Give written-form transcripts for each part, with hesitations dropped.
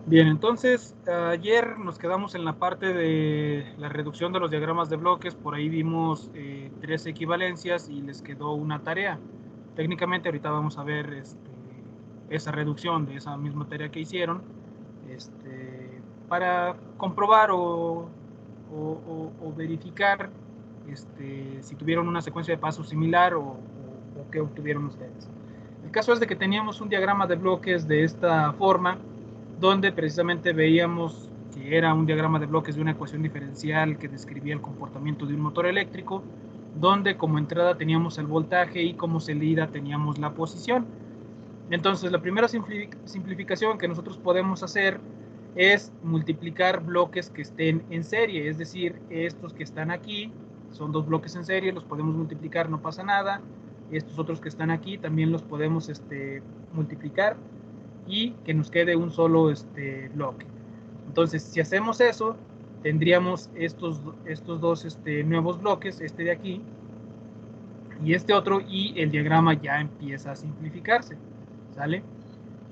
Bien, entonces ayer nos quedamos en la parte de la reducción de los diagramas de bloques. Por ahí vimos 3 equivalencias y les quedó una tarea. Técnicamente ahorita vamos a ver esa reducción de esa misma tarea que hicieron para comprobar o verificar si tuvieron una secuencia de pasos similar o qué obtuvieron ustedes. El caso es de que teníamos un diagrama de bloques de esta forma, donde precisamente veíamos que era un diagrama de bloques de una ecuación diferencial que describía el comportamiento de un motor eléctrico, donde como entrada teníamos el voltaje y como salida teníamos la posición. Entonces, la primera simplificación que nosotros podemos hacer es multiplicar bloques que estén en serie, es decir, estos que están aquí son 2 bloques en serie, los podemos multiplicar, no pasa nada. Estos otros que están aquí también los podemos multiplicar y que nos quede un solo bloque. Entonces, si hacemos eso, tendríamos estos dos nuevos bloques, este de aquí y este otro, y el diagrama ya empieza a simplificarse, ¿sale?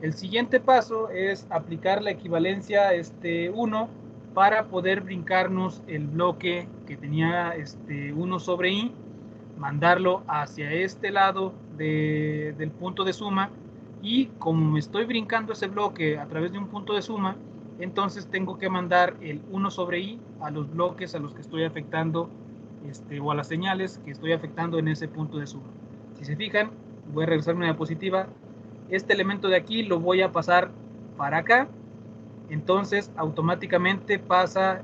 El siguiente paso es aplicar la equivalencia 1 para poder brincarnos el bloque que tenía 1 sobre i, mandarlo hacia este lado del punto de suma, y como me estoy brincando ese bloque a través de un punto de suma, entonces tengo que mandar el 1 sobre i a los bloques a los que estoy afectando o a las señales que estoy afectando en ese punto de suma. Si se fijan, voy a regresar una diapositiva. Este elemento de aquí lo voy a pasar para acá, entonces automáticamente pasa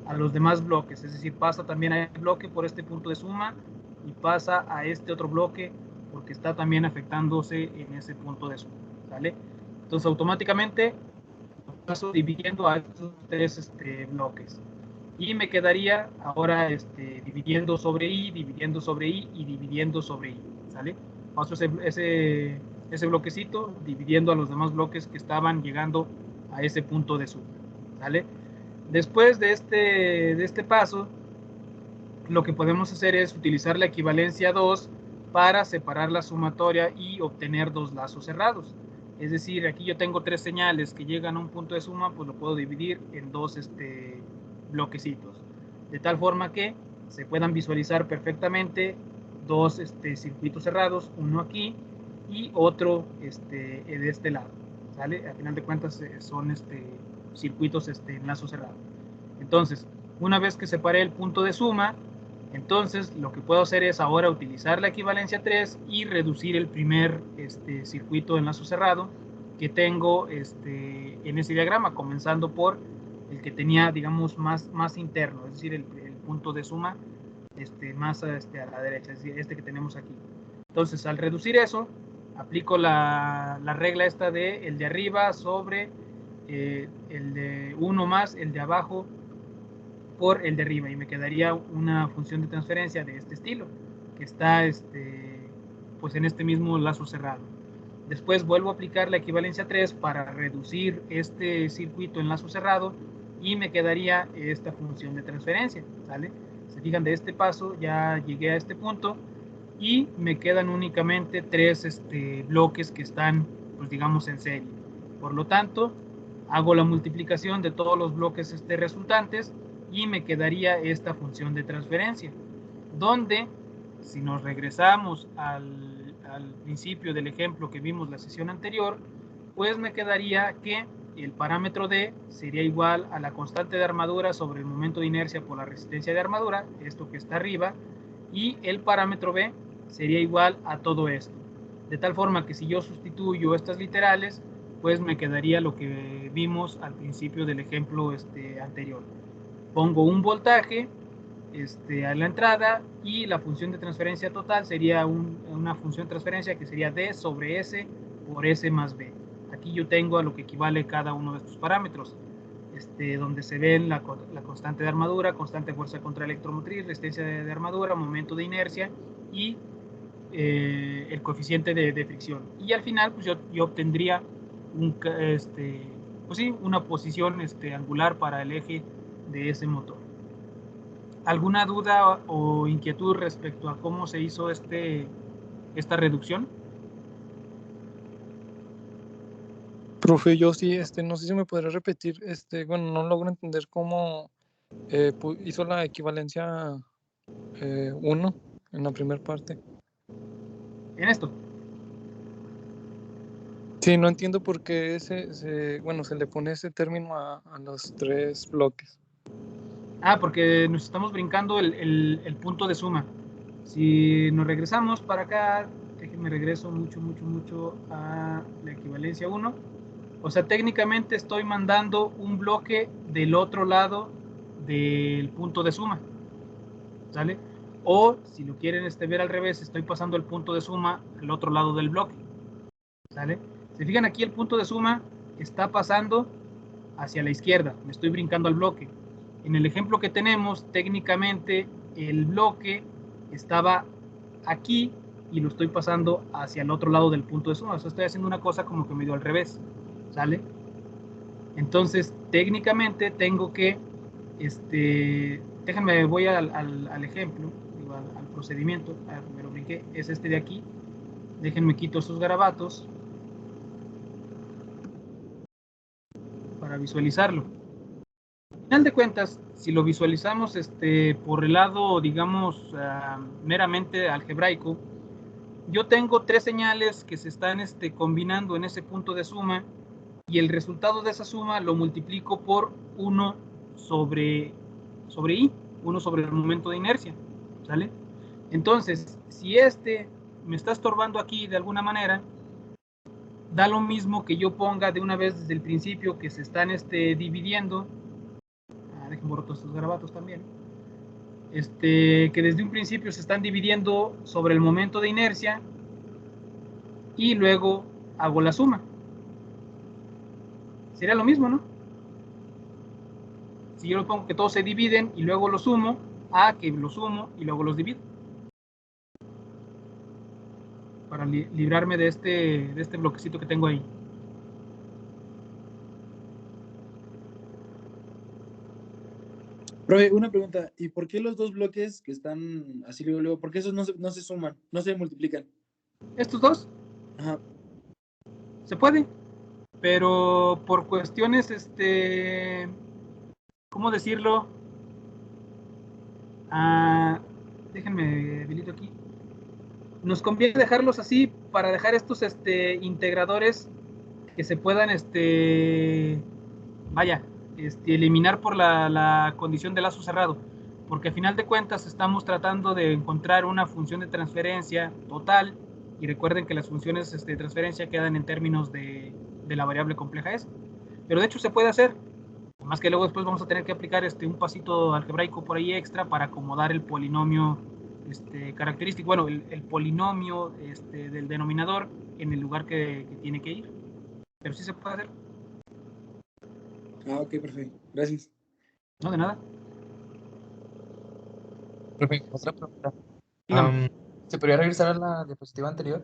a los demás bloques, es decir, pasa también a este bloque por este punto de suma y pasa a este otro bloque porque está también afectándose en ese punto de suma, ¿sale? Entonces automáticamente paso dividiendo a estos 3 bloques y me quedaría ahora dividiendo sobre i, dividiendo sobre i y dividiendo sobre i, ¿sale? Paso ese bloquecito dividiendo a los demás bloques que estaban llegando a ese punto de suma, ¿sale? Después de este paso, lo que podemos hacer es utilizar la equivalencia 2 para separar la sumatoria y obtener 2 lazos cerrados. Es decir, aquí yo tengo 3 señales que llegan a un punto de suma, pues lo puedo dividir en 2 bloquecitos, de tal forma que se puedan visualizar perfectamente 2 circuitos cerrados, uno aquí y otro de este lado, ¿sale? A final de cuentas son circuitos en lazo cerrado. Entonces, una vez que separé el punto de suma, entonces lo que puedo hacer es ahora utilizar la equivalencia 3 y reducir el primer circuito en lazo cerrado que tengo en ese diagrama, comenzando por el que tenía, digamos, más interno, es decir, el punto de suma más a la derecha, es decir, que tenemos aquí. Entonces, al reducir eso, aplico la regla esta de el de arriba sobre el de 1 más el de abajo por el de arriba, y me quedaría una función de transferencia de este estilo, que está pues en este mismo lazo cerrado. Después vuelvo a aplicar la equivalencia 3 para reducir este circuito en lazo cerrado y me quedaría esta función de transferencia, ¿sale? Se fijan, de este paso ya llegué a este punto y me quedan únicamente 3 bloques que están, pues digamos, en serie. Por lo tanto, hago la multiplicación de todos los bloques resultantes y me quedaría esta función de transferencia, donde si nos regresamos al principio del ejemplo que vimos la sesión anterior, pues me quedaría que el parámetro D sería igual a la constante de armadura sobre el momento de inercia por la resistencia de armadura, esto que está arriba, y el parámetro B sería igual a todo esto. De tal forma que si yo sustituyo estas literales, pues me quedaría lo que vimos al principio del ejemplo anterior. Pongo un voltaje a la entrada y la función de transferencia total sería una función de transferencia que sería D sobre S por S más B. Aquí yo tengo a lo que equivale cada uno de estos parámetros, donde se ven la constante de armadura, constante de fuerza contra electromotriz, resistencia de armadura, momento de inercia y el coeficiente de fricción. Y al final pues yo obtendría pues sí, una posición angular para el eje de ese motor. ¿Alguna duda o inquietud respecto a cómo se hizo esta reducción? Profe, yo sí, no sé si me podría repetir, bueno, no logro entender cómo hizo la equivalencia 1 en la primera parte. En esto. Sí, no entiendo por qué bueno, se le pone ese término a los 3 bloques. Porque nos estamos brincando el punto de suma. Si nos regresamos para acá, déjenme regreso mucho a la equivalencia 1. O sea, técnicamente estoy mandando un bloque del otro lado del punto de suma. ¿Sale? O si lo quieren ver al revés, estoy pasando el punto de suma al otro lado del bloque. ¿Sale? Se fijan aquí, el punto de suma está pasando hacia la izquierda, me estoy brincando al bloque. En el ejemplo que tenemos, técnicamente el bloque estaba aquí y lo estoy pasando hacia el otro lado del punto de suma. O sea, estoy haciendo una cosa como que medio al revés. ¿Sale? Entonces, técnicamente tengo que, déjenme, voy al ejemplo, digo, al procedimiento. Me lo brinqué, es este de aquí. Déjenme quito esos garabatos para visualizarlo. Al final de cuentas, si lo visualizamos por el lado, digamos, meramente algebraico, yo tengo 3 señales que se están combinando en ese punto de suma, y el resultado de esa suma lo multiplico por 1 sobre I, 1 sobre el momento de inercia, ¿sale? Entonces, si me está estorbando aquí de alguna manera, da lo mismo que yo ponga de una vez desde el principio que se están dividiendo. Dejen borrar todos estos garabatos también. Que desde un principio se están dividiendo sobre el momento de inercia, y luego hago la suma. Sería lo mismo, ¿no? Si yo lo pongo que todos se dividen y luego lo sumo, a que lo sumo y luego los divido. Para librarme de este bloquecito que tengo ahí. Profe, una pregunta, ¿y por qué los 2 bloques que están así luego, por qué esos no se suman, no se multiplican? ¿Estos 2? Ajá. Se puede, pero por cuestiones, ¿cómo decirlo? Déjenme habilito aquí. Nos conviene dejarlos así para dejar estos integradores que se puedan eliminar por la condición de lazo cerrado, porque al final de cuentas estamos tratando de encontrar una función de transferencia total, y recuerden que las funciones de transferencia quedan en términos de la variable compleja S, pero de hecho se puede hacer, más que luego después vamos a tener que aplicar un pasito algebraico por ahí extra para acomodar el polinomio característico, bueno, el polinomio del denominador en el lugar que tiene que ir, pero sí se puede hacer. Ok, perfecto. Gracias. No, de nada. Profe, otra pregunta. Dígame. ¿Se podría regresar a la diapositiva anterior?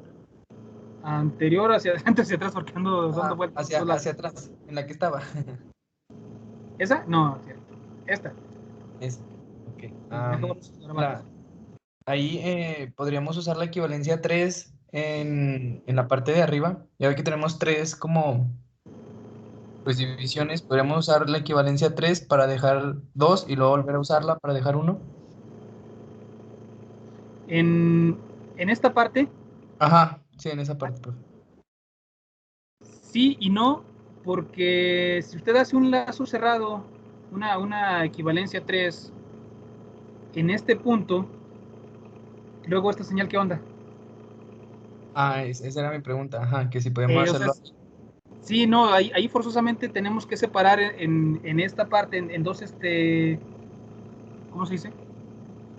Anterior, hacia adelante, hacia atrás, porque ando dando vueltas. Hacia atrás, en la que estaba. ¿Esa? No, cierto. Esta. Ok. Ahí podríamos usar la equivalencia 3 en la parte de arriba. Ya ve que tenemos 3 como pues divisiones. Podríamos usar la equivalencia 3 para dejar 2 y luego volver a usarla para dejar 1. En esta parte. Ajá, sí, en esa parte, profe. Sí y no, porque si usted hace un lazo cerrado, una equivalencia 3 en este punto, luego esta señal, ¿qué onda? Esa era mi pregunta. Ajá, que si podemos hacerlo. Sí, no, ahí forzosamente tenemos que separar en esta parte, en dos, ¿cómo se dice?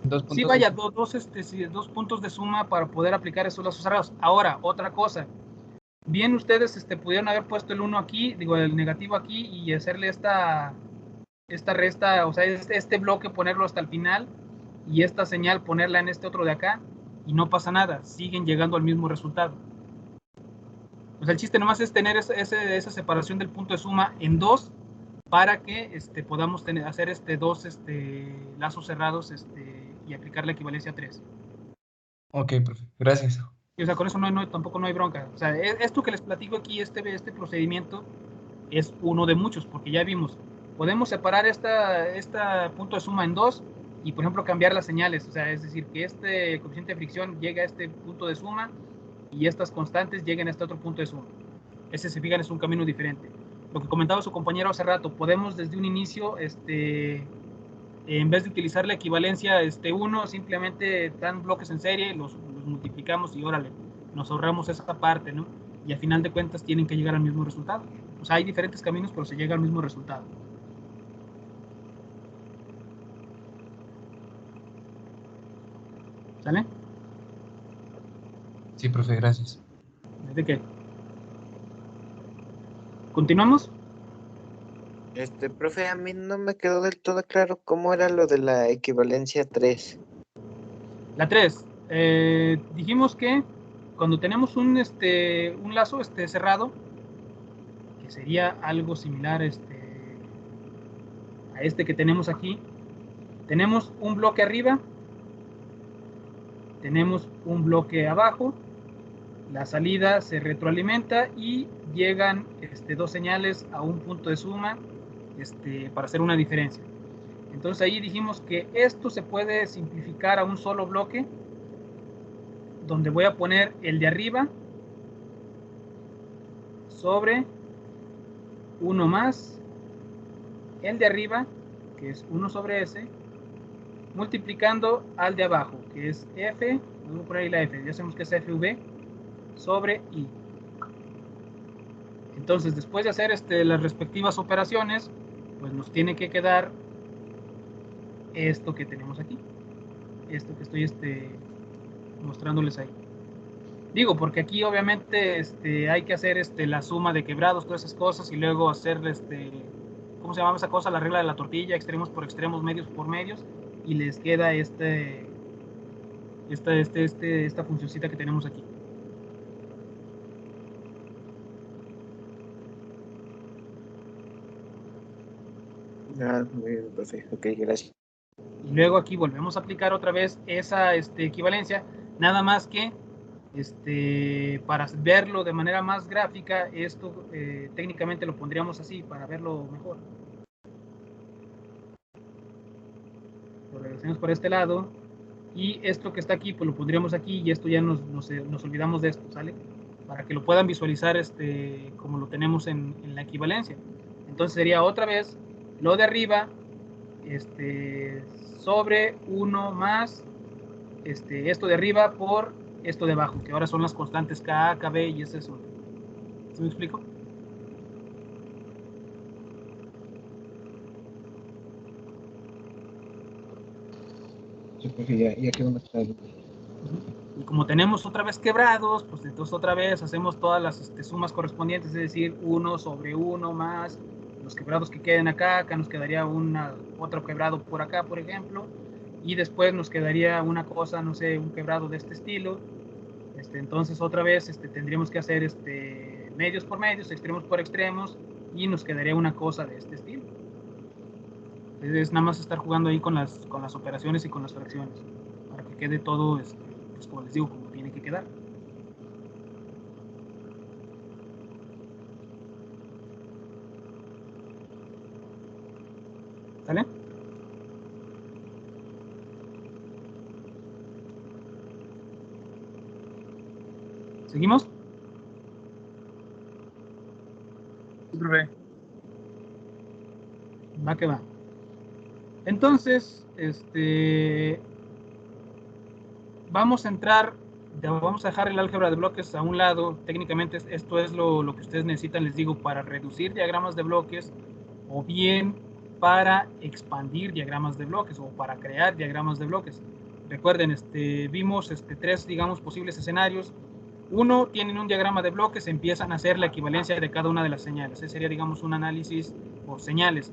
Dos puntos. Sí, vaya, dos puntos de suma para poder aplicar esos lazos cerrados. Ahora, otra cosa. Bien, ustedes pudieron haber puesto el 1 aquí, digo, el negativo aquí, y hacerle esta resta, o sea, este bloque ponerlo hasta el final, y esta señal ponerla en este otro de acá, y no pasa nada, siguen llegando al mismo resultado. O sea, el chiste nomás es tener esa separación del punto de suma en 2, para que podamos hacer 2 lazos cerrados y aplicar la equivalencia 3. Ok, profe, gracias. Y, o sea, con eso tampoco no hay bronca. O sea, esto que les platico aquí, este procedimiento, es uno de muchos, porque ya vimos, podemos separar esta punto de suma en dos y, por ejemplo, cambiar las señales. O sea, es decir, que este coeficiente de fricción llegue a este punto de suma y estas constantes lleguen a este otro punto de suma. Ese, se fijan, es un camino diferente. Lo que comentaba su compañero hace rato, podemos desde un inicio, en vez de utilizar la equivalencia 1, simplemente dan bloques en serie, los multiplicamos y órale, nos ahorramos esa parte, ¿no? Y al final de cuentas tienen que llegar al mismo resultado. O sea, hay diferentes caminos, pero se llega al mismo resultado. ¿Sale? Sí, profe, gracias. ¿De qué? ¿Continuamos? Profe, a mí no me quedó del todo claro cómo era lo de la equivalencia 3. La 3. Dijimos que cuando tenemos un lazo cerrado, que sería algo similar a este que tenemos aquí, tenemos un bloque arriba, tenemos un bloque abajo, la salida se retroalimenta y llegan dos señales a un punto de suma para hacer una diferencia. Entonces ahí dijimos que esto se puede simplificar a un solo bloque, donde voy a poner el de arriba sobre 1 más el de arriba, que es 1 sobre s, multiplicando al de abajo, que es f, vamos a poner ahí la f, ya sabemos que es fv, sobre i. Entonces, después de hacer las respectivas operaciones, pues nos tiene que quedar esto que tenemos aquí, esto que estoy mostrándoles ahí. Digo, porque aquí obviamente hay que hacer la suma de quebrados, todas esas cosas, y luego hacer ¿cómo se llama esa cosa? La regla de la tortilla, extremos por extremos, medios por medios, y les queda esta funcioncita que tenemos aquí. Muy bien, profe. Ok, gracias. Y luego aquí volvemos a aplicar otra vez esa equivalencia, nada más que para verlo de manera más gráfica, esto técnicamente lo pondríamos así para verlo mejor. Lo regresamos por este lado y esto que está aquí pues lo pondríamos aquí y esto ya nos olvidamos de esto, ¿sale? Para que lo puedan visualizar como lo tenemos en la equivalencia. Entonces sería otra vez lo de arriba sobre 1 más esto de arriba por esto de abajo, que ahora son las constantes K, KB y ese es. ¿Sí me explico? Sí, profe, ya quedó más claro. Y como tenemos otra vez quebrados, pues entonces otra vez hacemos todas las sumas correspondientes, es decir, 1 sobre 1 más los quebrados que queden acá nos quedaría otro quebrado por acá, por ejemplo, y después nos quedaría una cosa, no sé, un quebrado de este estilo. Entonces otra vez tendríamos que hacer medios por medios, extremos por extremos, y nos quedaría una cosa de este estilo. Es nada más estar jugando ahí con las operaciones y con las fracciones, para que quede todo, pues como les digo, como tiene que quedar. ¿Sale? ¿Seguimos? Sí, profe. Va que va. Entonces, vamos a dejar el álgebra de bloques a un lado. Técnicamente esto es lo que ustedes necesitan, les digo, para reducir diagramas de bloques o bien para expandir diagramas de bloques o para crear diagramas de bloques. Recuerden, vimos tres, digamos, posibles escenarios. Uno, tienen un diagrama de bloques, empiezan a hacer la equivalencia de cada una de las señales. Ese sería, digamos, un análisis por señales,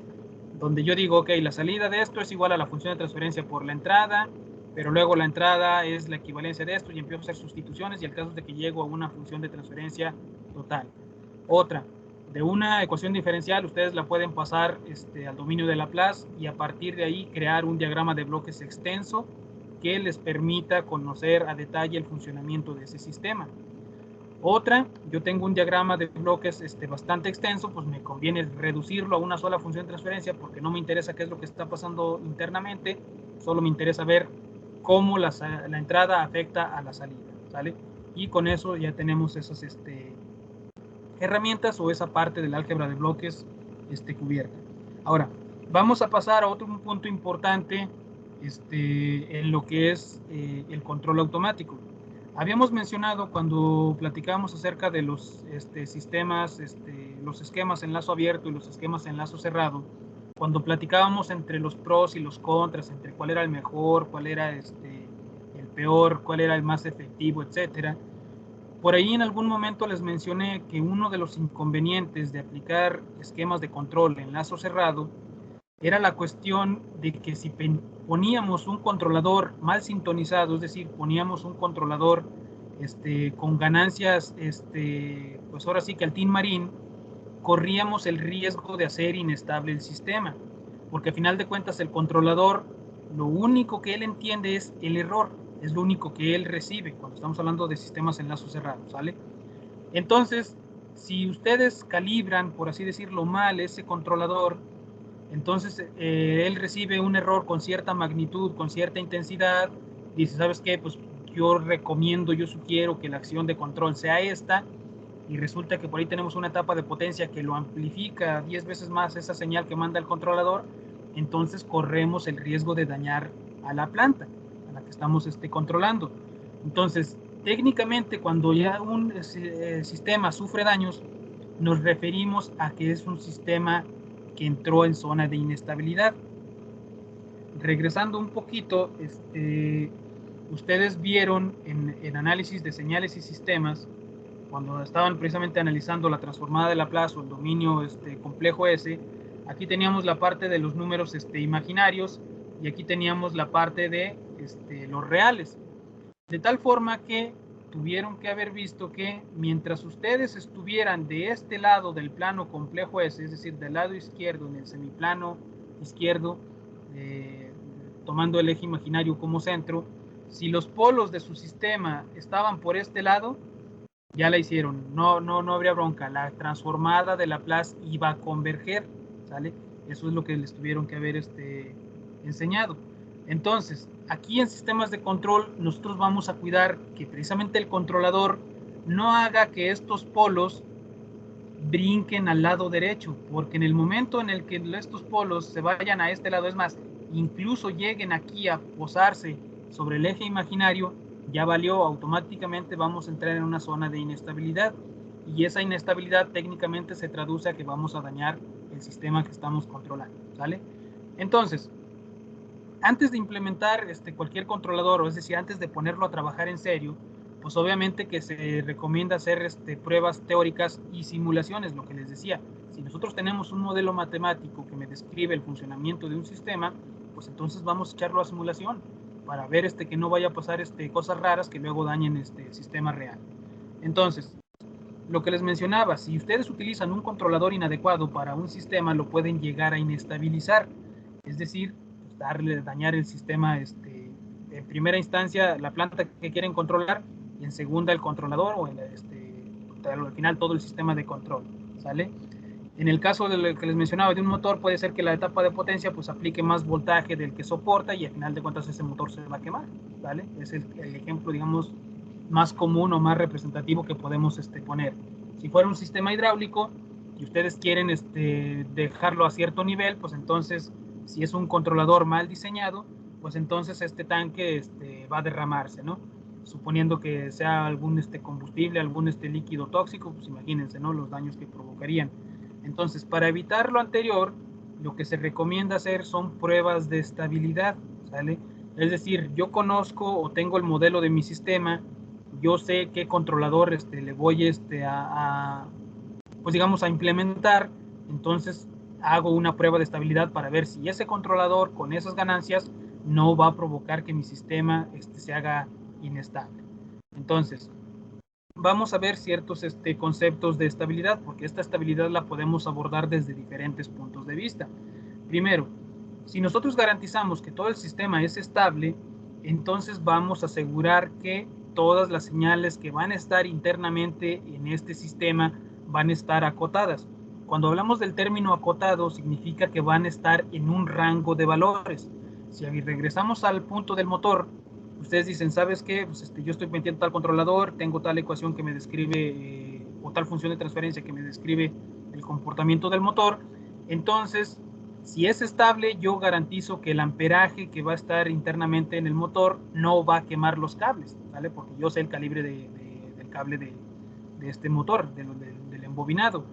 donde yo digo, ok, la salida de esto es igual a la función de transferencia por la entrada, pero luego la entrada es la equivalencia de esto y empiezo a hacer sustituciones y el caso es de que llego a una función de transferencia total. Otra, de una ecuación diferencial ustedes la pueden pasar al dominio de Laplace y a partir de ahí crear un diagrama de bloques extenso que les permita conocer a detalle el funcionamiento de ese sistema. Otra, yo tengo un diagrama de bloques bastante extenso, pues me conviene reducirlo a una sola función de transferencia porque no me interesa qué es lo que está pasando internamente, solo me interesa ver cómo la entrada afecta a la salida, ¿sale? Y con eso ya tenemos esas herramientas o esa parte del álgebra de bloques cubierta. Ahora, vamos a pasar a otro punto importante en lo que es el control automático. Habíamos mencionado cuando platicábamos acerca de los sistemas, los esquemas en lazo abierto y los esquemas en lazo cerrado, cuando platicábamos entre los pros y los contras, entre cuál era el mejor, cuál era el peor, cuál era el más efectivo, etcétera. Por ahí en algún momento les mencioné que uno de los inconvenientes de aplicar esquemas de control en lazo cerrado era la cuestión de que si poníamos un controlador mal sintonizado, es decir, poníamos un controlador con ganancias, pues ahora sí que al tin marín, corríamos el riesgo de hacer inestable el sistema, porque a final de cuentas el controlador, lo único que él entiende es el error, es lo único que él recibe cuando estamos hablando de sistemas en lazo cerrado, ¿sale? Entonces, si ustedes calibran, por así decirlo, mal ese controlador, entonces él recibe un error con cierta magnitud, con cierta intensidad, dice, ¿sabes qué? Pues yo recomiendo, yo sugiero que la acción de control sea esta, y resulta que por ahí tenemos una etapa de potencia que lo amplifica 10 veces más esa señal que manda el controlador, entonces corremos el riesgo de dañar a la planta, a la que estamos controlando. Entonces, técnicamente, cuando ya un sistema sufre daños, nos referimos a que es un sistema que entró en zona de inestabilidad. Regresando un poquito, ustedes vieron en análisis de señales y sistemas, cuando estaban precisamente analizando la transformada de Laplace o el dominio complejo S, aquí teníamos la parte de los números imaginarios y aquí teníamos la parte de los reales. De tal forma que tuvieron que haber visto que mientras ustedes estuvieran de este lado del plano complejo S, es decir, del lado izquierdo, en el semiplano izquierdo, tomando el eje imaginario como centro, si los polos de su sistema estaban por este lado, ya la hicieron, no habría bronca, la transformada de Laplace iba a converger, ¿sale? Eso es lo que les tuvieron que haber enseñado. Entonces, aquí en sistemas de control, nosotros vamos a cuidar que precisamente el controlador no haga que estos polos brinquen al lado derecho, porque en el momento en el que estos polos se vayan a este lado, es más, incluso lleguen aquí a posarse sobre el eje imaginario, ya valió, automáticamente vamos a entrar en una zona de inestabilidad, y esa inestabilidad técnicamente se traduce a que vamos a dañar el sistema que estamos controlando, ¿sale? Entonces, antes de implementar cualquier controlador, o es decir, antes de ponerlo a trabajar en serio, pues obviamente que se recomienda hacer pruebas teóricas y simulaciones, lo que les decía. Si nosotros tenemos un modelo matemático que me describe el funcionamiento de un sistema, pues entonces vamos a echarlo a simulación para ver que no vaya a pasar cosas raras que luego dañen el sistema real. Entonces, lo que les mencionaba, si ustedes utilizan un controlador inadecuado para un sistema, lo pueden llegar a inestabilizar, es decir, dañar el sistema, en primera instancia la planta que quieren controlar, y en segunda el controlador, o al final todo el sistema de control, ¿sale? En el caso de lo que les mencionaba de un motor, puede ser que la etapa de potencia pues aplique más voltaje del que soporta, y al final de cuentas ese motor se va a quemar, ¿vale? Es el ejemplo, digamos, más común o más representativo que podemos poner. Si fuera un sistema hidráulico y ustedes quieren dejarlo a cierto nivel, pues entonces, si es un controlador mal diseñado, pues entonces este tanque va a derramarse, ¿no? Suponiendo que sea algún combustible, algún líquido tóxico, pues imagínense, ¿no? Los daños que provocarían. Entonces, para evitar lo anterior, lo que se recomienda hacer son pruebas de estabilidad, ¿sale? Es decir, yo conozco o tengo el modelo de mi sistema, yo sé qué controlador le voy pues digamos, a implementar, entonces hago una prueba de estabilidad para ver si ese controlador con esas ganancias no va a provocar que mi sistema se haga inestable. Entonces, vamos a ver ciertos conceptos de estabilidad, porque esta estabilidad la podemos abordar desde diferentes puntos de vista. Primero, si nosotros garantizamos que todo el sistema es estable, entonces vamos a asegurar que todas las señales que van a estar internamente en este sistema van a estar acotadas. Cuando hablamos del término acotado, significa que van a estar en un rango de valores. Si regresamos al punto del motor, ustedes dicen, ¿sabes qué? Pues yo estoy metiendo tal controlador, tengo tal ecuación que me describe, o tal función de transferencia que me describe el comportamiento del motor. Entonces, si es estable, yo garantizo que el amperaje que va a estar internamente en el motor no va a quemar los cables, ¿vale? Porque yo sé el calibre del cable de este motor, del embobinado.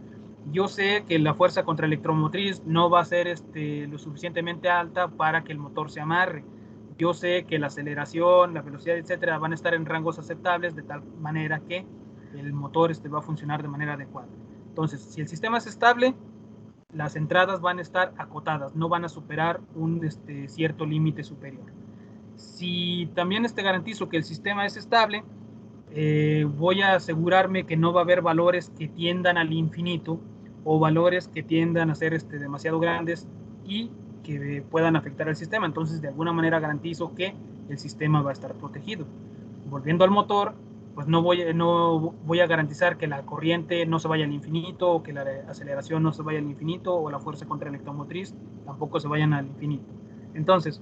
Yo sé que la fuerza contra electromotriz no va a ser lo suficientemente alta para que el motor se amarre. Yo sé que la aceleración, la velocidad, etcétera, van a estar en rangos aceptables de tal manera que el motor va a funcionar de manera adecuada. Entonces, si el sistema es estable, las entradas van a estar acotadas, no van a superar un cierto límite superior. Si también garantizo que el sistema es estable, voy a asegurarme que no va a haber valores que tiendan al infinito o valores que tiendan a ser demasiado grandes y que puedan afectar al sistema. Entonces, de alguna manera garantizo que el sistema va a estar protegido. Volviendo al motor, pues no voy a garantizar que la corriente no se vaya al infinito, o que la aceleración no se vaya al infinito, o la fuerza contra electromotriz tampoco se vayan al infinito. Entonces,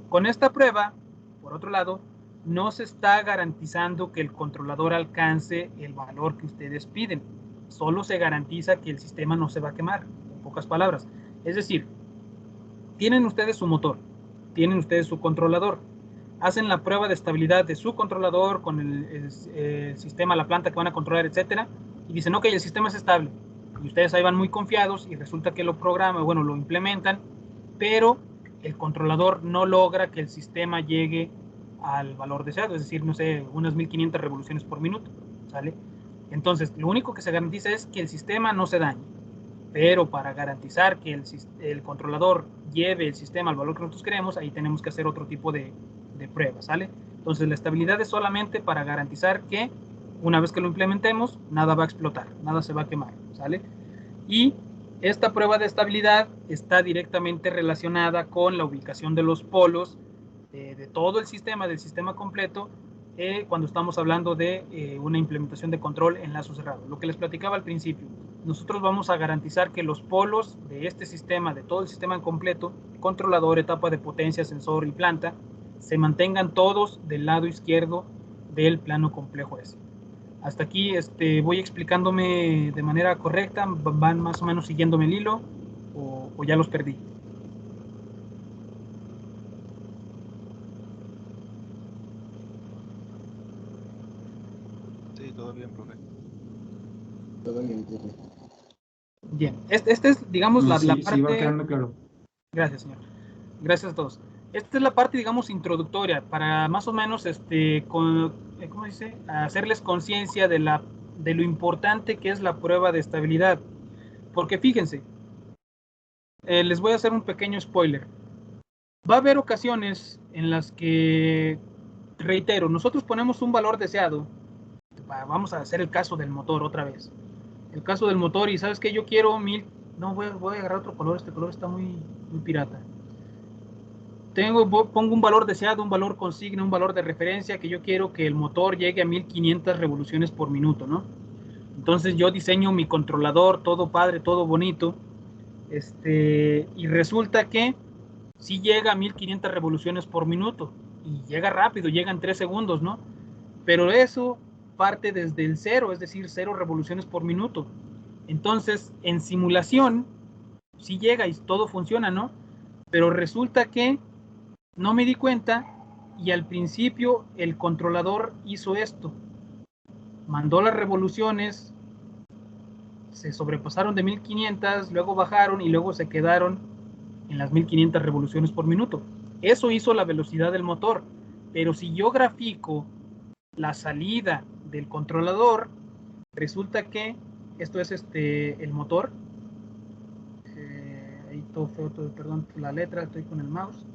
con esta prueba, por otro lado, no se está garantizando que el controlador alcance el valor que ustedes piden. Solo se garantiza que el sistema no se va a quemar, en pocas palabras. Es decir, tienen ustedes su motor, tienen ustedes su controlador, hacen la prueba de estabilidad de su controlador con el sistema, la planta que van a controlar, etcétera, y dicen, ok, el sistema es estable. Y ustedes ahí van muy confiados y resulta que lo programan, bueno, lo implementan, pero el controlador no logra que el sistema llegue al valor deseado, es decir, no sé, unas 1500 revoluciones por minuto, ¿sale? Entonces, lo único que se garantiza es que el sistema no se dañe, pero para garantizar que el controlador lleve el sistema al valor que nosotros queremos, ahí tenemos que hacer otro tipo de pruebas, ¿sale? Entonces, la estabilidad es solamente para garantizar que una vez que lo implementemos, nada va a explotar, nada se va a quemar, ¿sale? Y esta prueba de estabilidad está directamente relacionada con la ubicación de los polos de todo el sistema, del sistema completo, cuando estamos hablando de una implementación de control en lazo cerrado. Lo que les platicaba al principio, nosotros vamos a garantizar que los polos de este sistema, de todo el sistema en completo, controlador, etapa de potencia, sensor y planta, se mantengan todos del lado izquierdo del plano complejo ese. Hasta aquí voy explicándome de manera correcta, van más o menos siguiéndome el hilo o ya los perdí. Sí, todo bien, profe. Todo bien, profe. Bien, esta es, digamos, la parte... Sí, va quedando claro. Gracias, señor. Gracias a todos. Esta es la parte, digamos, introductoria, para más o menos, ¿cómo dice? Hacerles conciencia de lo importante que es la prueba de estabilidad. Porque fíjense, les voy a hacer un pequeño spoiler. Va a haber ocasiones en las que, reitero, nosotros ponemos un valor deseado. Vamos a hacer el caso del motor otra vez. El caso del motor, y ¿sabes qué? Yo quiero 1000... No, voy a agarrar otro color, este color está muy pirata. Pongo un valor deseado, un valor consigna, un valor de referencia, que yo quiero que el motor llegue a 1500 revoluciones por minuto, ¿no? Entonces yo diseño mi controlador, todo padre, todo bonito, y resulta que sí llega a 1500 revoluciones por minuto, y llega rápido, llega en 3 segundos, ¿no? Pero eso parte desde el 0, es decir, 0 revoluciones por minuto. Entonces, en simulación, sí llega y todo funciona, ¿no? Pero resulta que no me di cuenta y al principio el controlador hizo esto. Mandó las revoluciones, se sobrepasaron de 1500, luego bajaron y luego se quedaron en las 1500 revoluciones por minuto. Eso hizo la velocidad del motor. Pero si yo grafico la salida del controlador, resulta que esto es el motor. Ahí todo feo, perdón, la letra, estoy con el mouse.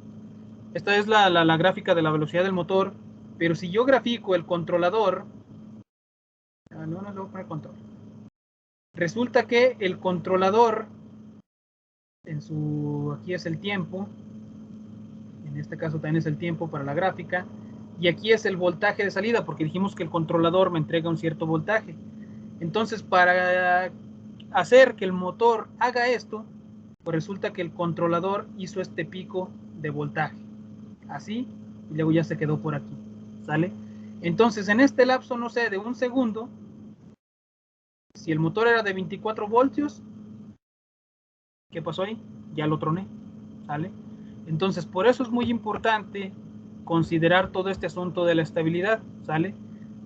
Esta es la gráfica de la velocidad del motor, pero si yo grafico el controlador, no le voy a poner control. Resulta que el controlador, aquí es el tiempo, en en este caso también es el tiempo para la gráfica, y aquí es el voltaje de salida, porque dijimos que el controlador me entrega un cierto voltaje. Entonces, para hacer que el motor haga esto, pues resulta que el controlador hizo este pico de voltaje, así, y luego ya se quedó por aquí, ¿sale? Entonces, en este lapso, no sé, de un segundo, si el motor era de 24 voltios, ¿qué pasó ahí? Ya lo troné, ¿sale? Entonces, por eso es muy importante considerar todo este asunto de la estabilidad, ¿sale?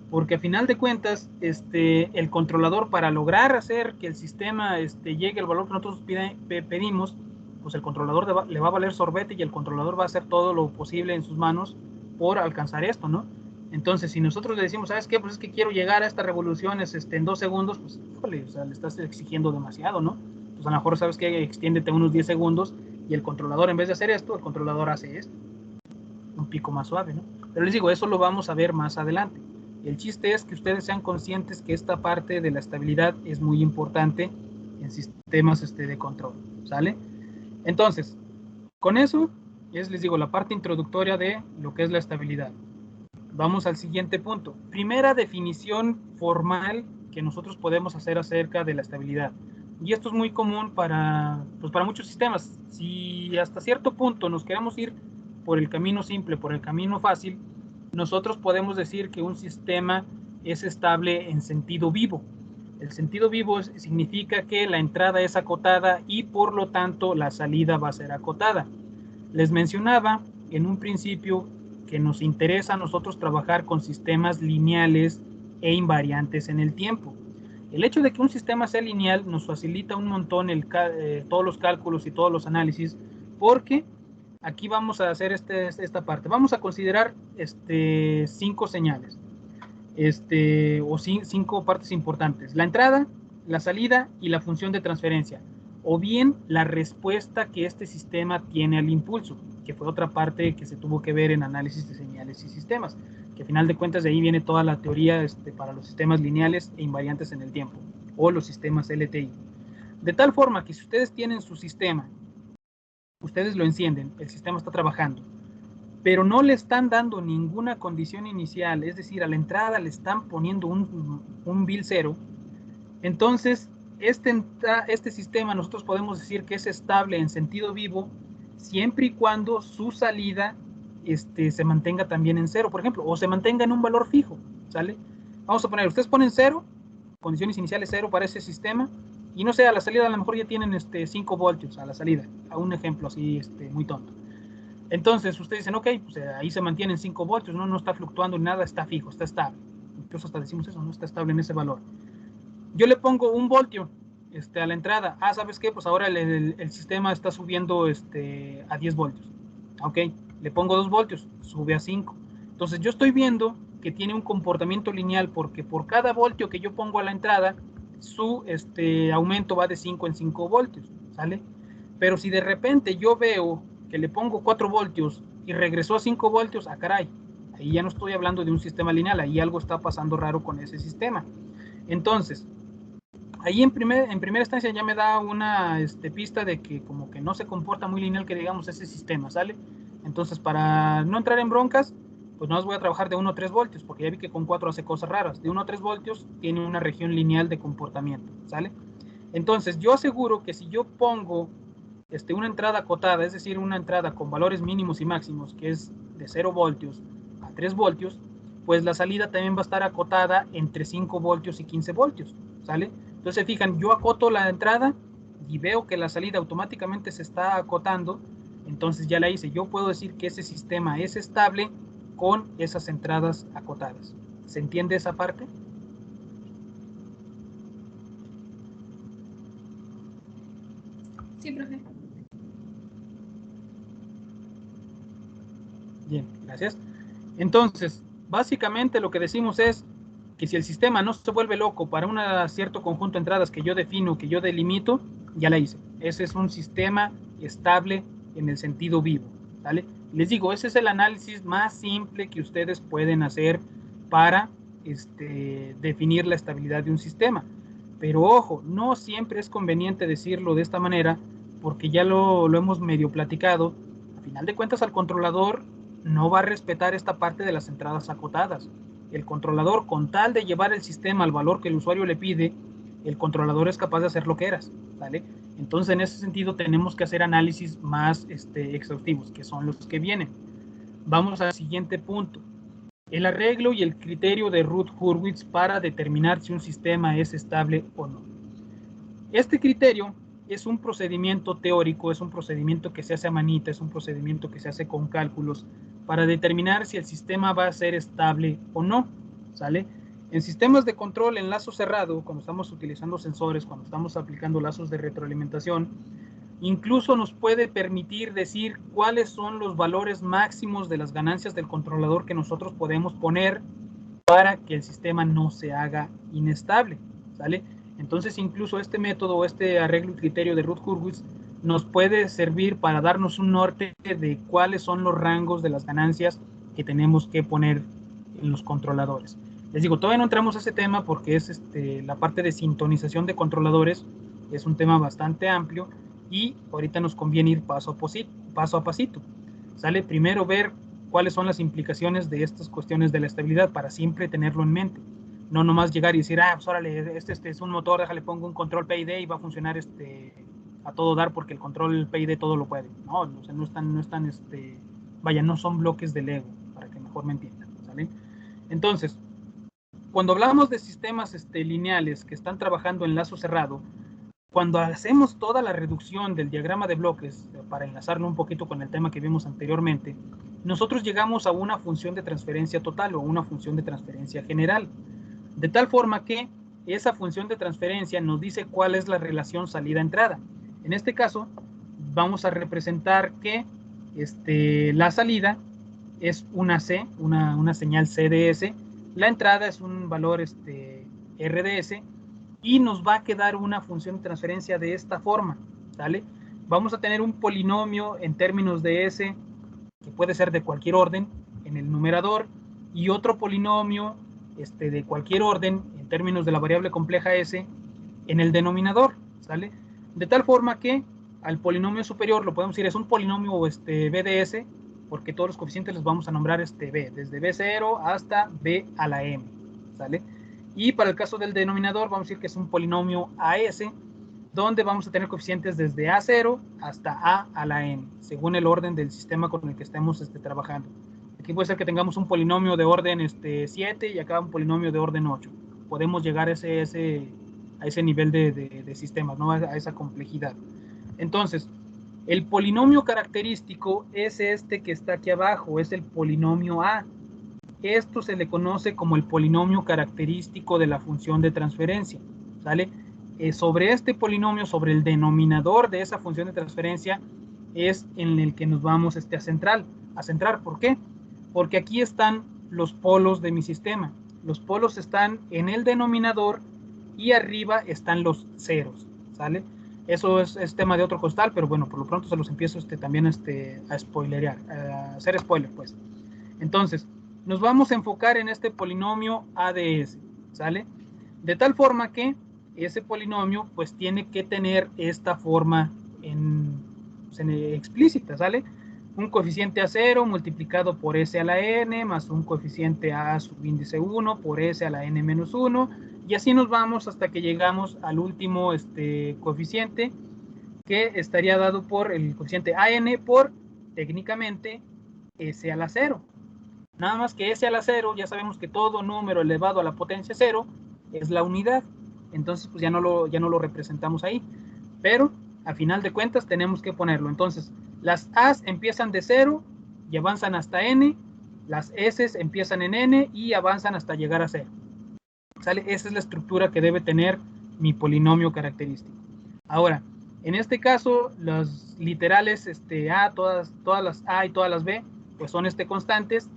Porque a final de cuentas, el controlador, para lograr hacer que el sistema llegue al valor que nosotros pedimos, pues el controlador le va a valer sorbete y el controlador va a hacer todo lo posible en sus manos por alcanzar esto, ¿no? Entonces, si nosotros le decimos, ¿sabes qué? Pues es que quiero llegar a estas revoluciones en 2 segundos, pues, híjole, o sea, le estás exigiendo demasiado, ¿no? Pues a lo mejor, ¿sabes qué? Extiéndete unos 10 segundos y el controlador, en vez de hacer esto, el controlador hace esto. Un pico más suave, ¿no? Pero les digo, eso lo vamos a ver más adelante. El chiste es que ustedes sean conscientes que esta parte de la estabilidad es muy importante en sistemas de control, ¿sale? Entonces, con eso les digo, la parte introductoria de lo que es la estabilidad. Vamos al siguiente punto. Primera definición formal que nosotros podemos hacer acerca de la estabilidad. Y esto es muy común para muchos sistemas. Si hasta cierto punto nos queremos ir por el camino simple, por el camino fácil, nosotros podemos decir que un sistema es estable en sentido vivo. El sentido vivo significa que la entrada es acotada y por lo tanto la salida va a ser acotada. Les mencionaba en un principio que nos interesa a nosotros trabajar con sistemas lineales e invariantes en el tiempo. El hecho de que un sistema sea lineal nos facilita un montón todos los cálculos y todos los análisis, porque aquí vamos a hacer esta parte. Vamos a considerar 5 señales, o 5 partes importantes: la entrada, la salida y la función de transferencia, o bien la respuesta que este sistema tiene al impulso, que fue otra parte que se tuvo que ver en análisis de señales y sistemas, que a final de cuentas de ahí viene toda la teoría para los sistemas lineales e invariantes en el tiempo, o los sistemas LTI. De tal forma que si ustedes tienen su sistema, ustedes lo encienden, el sistema está trabajando, pero no le están dando ninguna condición inicial, es decir, a la entrada le están poniendo un bill 0, entonces este sistema nosotros podemos decir que es estable en sentido vivo siempre y cuando su salida se mantenga también en 0, por ejemplo, o se mantenga en un valor fijo, ¿sale? Vamos a poner, ustedes ponen 0, condiciones iniciales 0 para ese sistema, y no sé, a la salida a lo mejor ya tienen 5 voltios a la salida, a un ejemplo así muy tonto. Entonces ustedes dicen, ok, pues ahí se mantienen 5 voltios, no está fluctuando ni nada, está fijo, está estable. Incluso hasta decimos eso, no está estable en ese valor. Yo le pongo 1 voltio a la entrada. Ah, ¿sabes qué? Pues ahora el sistema está subiendo a 10 voltios. Ok, le pongo 2 voltios, sube a 5. Entonces yo estoy viendo que tiene un comportamiento lineal, porque por cada voltio que yo pongo a la entrada, su aumento va de 5 en 5 voltios, ¿sale? Pero si de repente yo veo que le pongo 4 voltios y regresó a 5 voltios, ah, caray, ahí ya no estoy hablando de un sistema lineal, ahí algo está pasando raro con ese sistema. Entonces, ahí en primera instancia ya me da una pista de que como que no se comporta muy lineal, que digamos, ese sistema, ¿sale? Entonces, para no entrar en broncas, pues no voy a trabajar de 1 a 3 voltios, porque ya vi que con 4 hace cosas raras. De 1 a 3 voltios tiene una región lineal de comportamiento, ¿sale? Entonces, yo aseguro que si yo pongo una entrada acotada, es decir, una entrada con valores mínimos y máximos, que es de 0 voltios a 3 voltios, pues la salida también va a estar acotada entre 5 voltios y 15 voltios, ¿sale? Entonces, fijan, yo acoto la entrada y veo que la salida automáticamente se está acotando, entonces ya la hice. Yo puedo decir que ese sistema es estable con esas entradas acotadas. ¿Se entiende esa parte? Sí, profe. Bien, gracias. Entonces, básicamente lo que decimos es que si el sistema no se vuelve loco para un cierto conjunto de entradas que yo defino, que yo delimito, ya la hice. Ese es un sistema estable en el sentido vivo, ¿vale? Les digo, ese es el análisis más simple que ustedes pueden hacer para definir la estabilidad de un sistema. Pero ojo, no siempre es conveniente decirlo de esta manera, porque ya lo hemos medio platicado Al final de cuentas, al controlador no va a respetar esta parte de las entradas acotadas. El controlador, con tal de llevar el sistema al valor que el usuario le pide, el controlador es capaz de hacer lo que eras, ¿vale? Entonces, en ese sentido, tenemos que hacer análisis más exhaustivos, que son los que vienen. Vamos al siguiente punto. El arreglo y el criterio de Routh-Hurwitz para determinar si un sistema es estable o no. Este criterio es un procedimiento teórico, es un procedimiento que se hace a manita, es un procedimiento que se hace con cálculos para determinar si el sistema va a ser estable o no, ¿sale? En sistemas de control en lazo cerrado, cuando estamos utilizando sensores, cuando estamos aplicando lazos de retroalimentación, incluso nos puede permitir decir cuáles son los valores máximos de las ganancias del controlador que nosotros podemos poner para que el sistema no se haga inestable, ¿sale? Entonces, incluso este método, este arreglo y criterio de Routh-Hurwitz nos puede servir para darnos un norte de cuáles son los rangos de las ganancias que tenemos que poner en los controladores. Les digo, todavía no entramos a ese tema porque es la parte de sintonización de controladores, es un tema bastante amplio y ahorita nos conviene ir paso a pasito. ¿Sale? Primero ver cuáles son las implicaciones de estas cuestiones de la estabilidad para siempre tenerlo en mente. No nomás llegar y decir, pues órale, este es un motor, déjale pongo un control PID y va a funcionar a todo dar porque el control PID todo lo puede. No, o sea, no están, vaya, no son bloques de Lego, para que mejor me entiendan, ¿sale? Entonces, cuando hablamos de sistemas lineales que están trabajando en lazo cerrado, cuando hacemos toda la reducción del diagrama de bloques, para enlazarlo un poquito con el tema que vimos anteriormente, nosotros llegamos a una función de transferencia total o una función de transferencia general. De tal forma que esa función de transferencia nos dice cuál es la relación salida-entrada. En este caso, vamos a representar que la salida es una C, una señal CDS, la entrada es un valor RDS, y nos va a quedar una función de transferencia de esta forma, ¿sale? Vamos a tener un polinomio en términos de S, que puede ser de cualquier orden, en el numerador, y otro polinomio de cualquier orden, en términos de la variable compleja S, en el denominador, ¿sale? De tal forma que al polinomio superior lo podemos decir, es un polinomio BDS, porque todos los coeficientes los vamos a nombrar B, desde B0 hasta B a la M, ¿sale? Y para el caso del denominador vamos a decir que es un polinomio AS, donde vamos a tener coeficientes desde A0 hasta A a la N, según el orden del sistema con el que estemos trabajando. Aquí puede ser que tengamos un polinomio de orden 7 y acá un polinomio de orden 8. Podemos llegar a ese nivel de sistemas, ¿no? A esa complejidad. Entonces, el polinomio característico es que está aquí abajo, es el polinomio A. Esto se le conoce como el polinomio característico de la función de transferencia, ¿sale? Sobre este polinomio, sobre el denominador de esa función de transferencia, es en el que nos vamos a centrar. ¿Por qué? Porque aquí están los polos de mi sistema. Los polos están en el denominador y arriba están los ceros, ¿sale? Eso es tema de otro costal, pero bueno, por lo pronto se los empiezo también a spoilerear, a hacer spoiler, pues. Entonces, nos vamos a enfocar en este polinomio ADS, ¿sale? De tal forma que ese polinomio pues tiene que tener esta forma explícita, ¿sale? Un coeficiente A0 multiplicado por S a la N más un coeficiente A subíndice 1 por S a la N menos 1, y así nos vamos hasta que llegamos al último coeficiente, que estaría dado por el coeficiente AN por, técnicamente, S a la 0. Nada más que S a la 0, ya sabemos que todo número elevado a la potencia 0 es la unidad. Entonces, pues ya no lo representamos ahí. Pero, a final de cuentas, tenemos que ponerlo. Entonces, las A's empiezan de 0 y avanzan hasta N. Las S's empiezan en N y avanzan hasta llegar a 0. ¿Sale? Esa es la estructura que debe tener mi polinomio característico. Ahora, en este caso, los literales A, todas las A y todas las B, pues son constantes.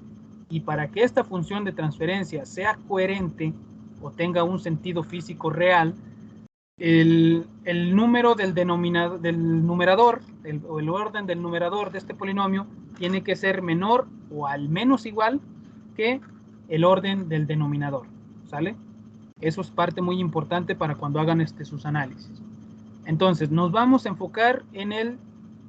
Y para que esta función de transferencia sea coherente o tenga un sentido físico real, el número del numerador, o el orden del numerador de este polinomio, tiene que ser menor o al menos igual que el orden del denominador, ¿sale? Eso es parte muy importante para cuando hagan sus análisis. Entonces, nos vamos a enfocar en el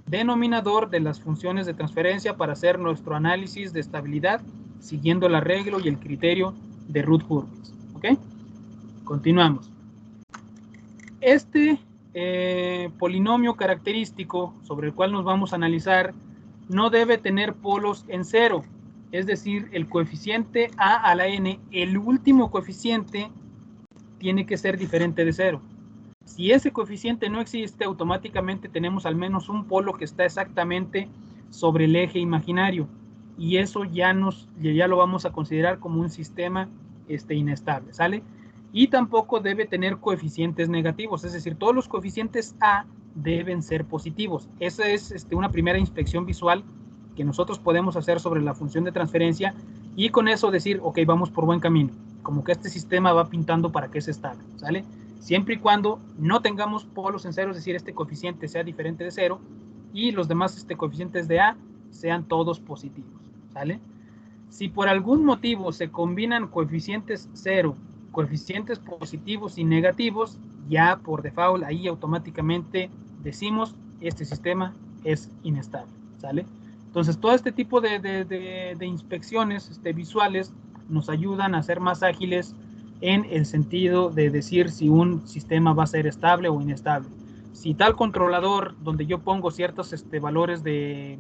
denominador de las funciones de transferencia para hacer nuestro análisis de estabilidad siguiendo el arreglo y el criterio de Routh-Hurwitz. ¿Ok? Continuamos. Este polinomio característico sobre el cual nos vamos a analizar no debe tener polos en cero, es decir, el coeficiente a a la n, el último coeficiente, tiene que ser diferente de cero. Si ese coeficiente no existe, automáticamente tenemos al menos un polo que está exactamente sobre el eje imaginario, y eso ya lo vamos a considerar como un sistema inestable, ¿sale? Y tampoco debe tener coeficientes negativos, es decir, todos los coeficientes a deben ser positivos. Esa es una primera inspección visual que nosotros podemos hacer sobre la función de transferencia, y con eso decir, ok, vamos por buen camino, como que este sistema va pintando para que es estable, ¿sale? Siempre y cuando no tengamos polos en cero, es decir, este coeficiente sea diferente de cero, y los demás coeficientes de a sean todos positivos, ¿sale? Si por algún motivo se combinan coeficientes cero, coeficientes positivos y negativos, ya por default ahí automáticamente decimos este sistema es inestable, ¿sale? Entonces todo este tipo de inspecciones visuales nos ayudan a ser más ágiles en el sentido de decir si un sistema va a ser estable o inestable. Si tal controlador donde yo pongo ciertos valores de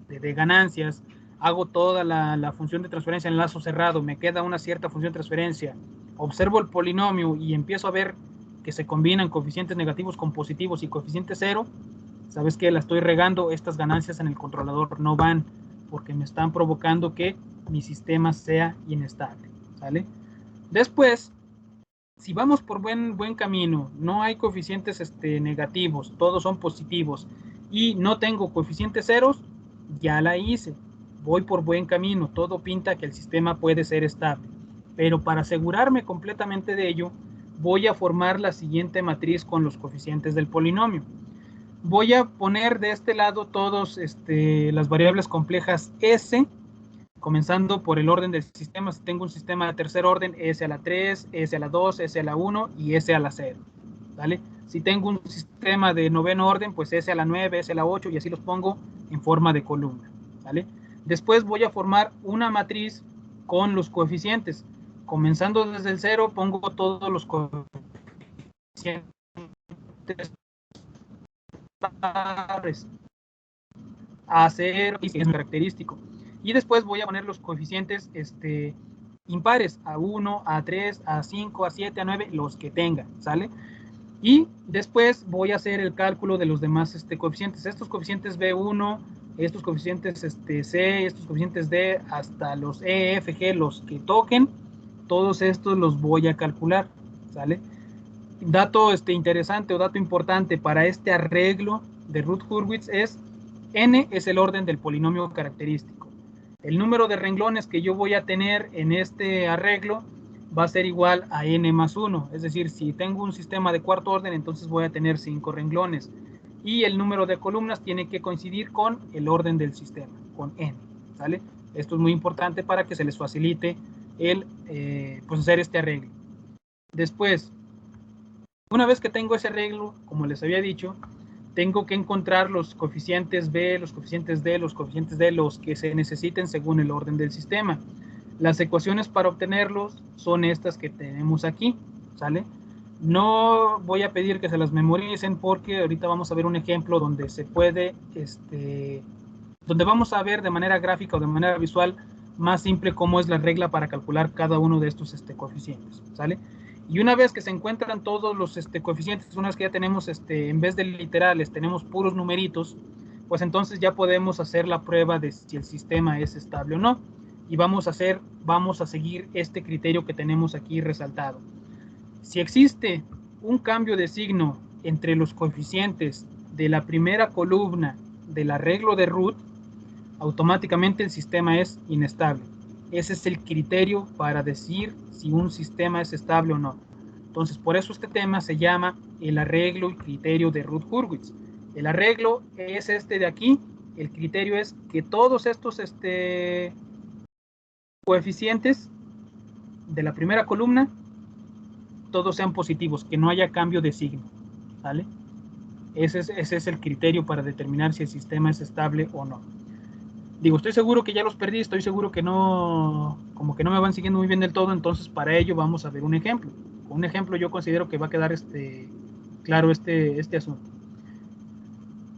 ganancias, hago toda la función de transferencia en lazo cerrado, me queda una cierta función de transferencia, observo el polinomio y empiezo a ver que se combinan coeficientes negativos con positivos y coeficiente cero, sabes que la estoy regando, estas ganancias en el controlador no van, porque me están provocando que mi sistema sea inestable, ¿sale? Después, si vamos por buen camino, no hay coeficientes negativos, todos son positivos, y no tengo coeficientes ceros, ya la hice, voy por buen camino, todo pinta que el sistema puede ser estable. Pero para asegurarme completamente de ello, voy a formar la siguiente matriz con los coeficientes del polinomio. Voy a poner de este lado todas las variables complejas S, comenzando por el orden del sistema. Si tengo un sistema de tercer orden, S a la 3, S a la 2, S a la 1 y S a la 0, ¿vale? Si tengo un sistema de noveno orden, pues S a la 9, S a la 8 y así los pongo en forma de columna, ¿vale? Después voy a formar una matriz con los coeficientes. Comenzando desde el 0, pongo todos los coeficientes pares. A0 y es característico. Y después voy a poner los coeficientes impares, A1, A3, A5, A7, A9, los que tenga, ¿sale? Y después voy a hacer el cálculo de los demás coeficientes. Estos coeficientes B1, estos coeficientes C, estos coeficientes D, hasta los E, F, G, los que toquen, todos estos los voy a calcular, ¿sale? Dato interesante o dato importante para este arreglo de Routh-Hurwitz es n es el orden del polinomio característico. El número de renglones que yo voy a tener en este arreglo va a ser igual a n más 1. Es decir, si tengo un sistema de cuarto orden, entonces voy a tener 5 renglones. Y el número de columnas tiene que coincidir con el orden del sistema, con n, ¿sale? Esto es muy importante para que se les facilite el pues hacer este arreglo. Después, una vez que tengo ese arreglo, como les había dicho, tengo que encontrar los coeficientes B, los coeficientes D, los coeficientes D, los que se necesiten según el orden del sistema. Las ecuaciones para obtenerlos son estas que tenemos aquí, ¿sale? No voy a pedir que se las memoricen porque ahorita vamos a ver un ejemplo donde se puede, donde vamos a ver de manera gráfica o de manera visual más simple cómo es la regla para calcular cada uno de estos coeficientes, ¿sale? Y una vez que se encuentran todos los coeficientes, una vez que ya tenemos, en vez de literales, tenemos puros numeritos, pues entonces ya podemos hacer la prueba de si el sistema es estable o no. Y vamos a seguir este criterio que tenemos aquí resaltado. Si existe un cambio de signo entre los coeficientes de la primera columna del arreglo de Routh, automáticamente el sistema es inestable. Ese es el criterio para decir si un sistema es estable o no. Entonces, por eso este tema se llama el arreglo y criterio de Routh-Hurwitz. El arreglo es de aquí. El criterio es que todos estos coeficientes de la primera columna, todos sean positivos, que no haya cambio de signo, ¿vale? Ese es el criterio para determinar si el sistema es estable o no. Digo, estoy seguro que ya los perdí, estoy seguro que no, como que no me van siguiendo muy bien del todo, entonces para ello vamos a ver un ejemplo. Con un ejemplo yo considero que va a quedar claro este asunto.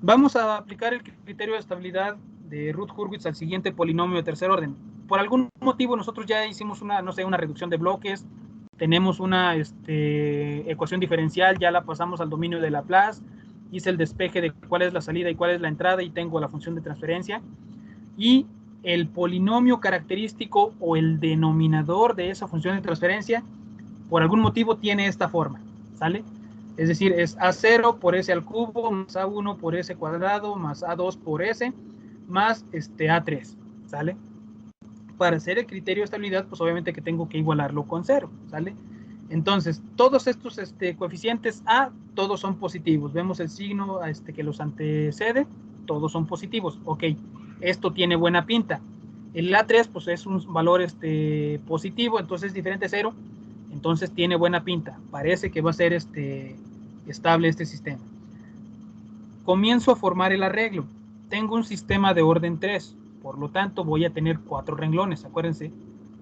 Vamos a aplicar el criterio de estabilidad de Routh-Hurwitz al siguiente polinomio de tercer orden. Por algún motivo nosotros ya hicimos una reducción de bloques, tenemos una ecuación diferencial, ya la pasamos al dominio de Laplace, hice el despeje de cuál es la salida y cuál es la entrada y tengo la función de transferencia. Y el polinomio característico o el denominador de esa función de transferencia, por algún motivo tiene esta forma, ¿sale? Es decir, es A0 por S al cubo, más A1 por S cuadrado, más A2 por S, más A3, ¿sale? Para hacer el criterio de estabilidad, pues obviamente que tengo que igualarlo con 0, ¿sale? Entonces, todos estos coeficientes A, todos son positivos. Vemos el signo que los antecede, todos son positivos. Ok, esto tiene buena pinta. El A3, pues es un valor positivo, entonces es diferente a 0, entonces tiene buena pinta. Parece que va a ser estable este sistema. Comienzo a formar el arreglo. Tengo un sistema de orden 3, por lo tanto voy a tener 4 renglones, acuérdense.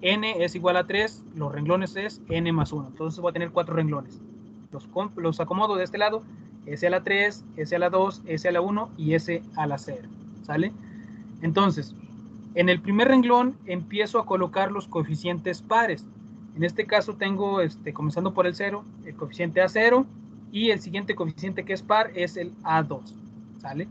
N es igual a 3, los renglones es N más 1, entonces voy a tener 4 renglones. Los acomodo de este lado, S a la 3, S a la 2, S a la 1 y S a la 0, ¿sale? Entonces, en el primer renglón empiezo a colocar los coeficientes pares. En este caso tengo, comenzando por el 0, el coeficiente A0 y el siguiente coeficiente que es par es el A2, ¿sale?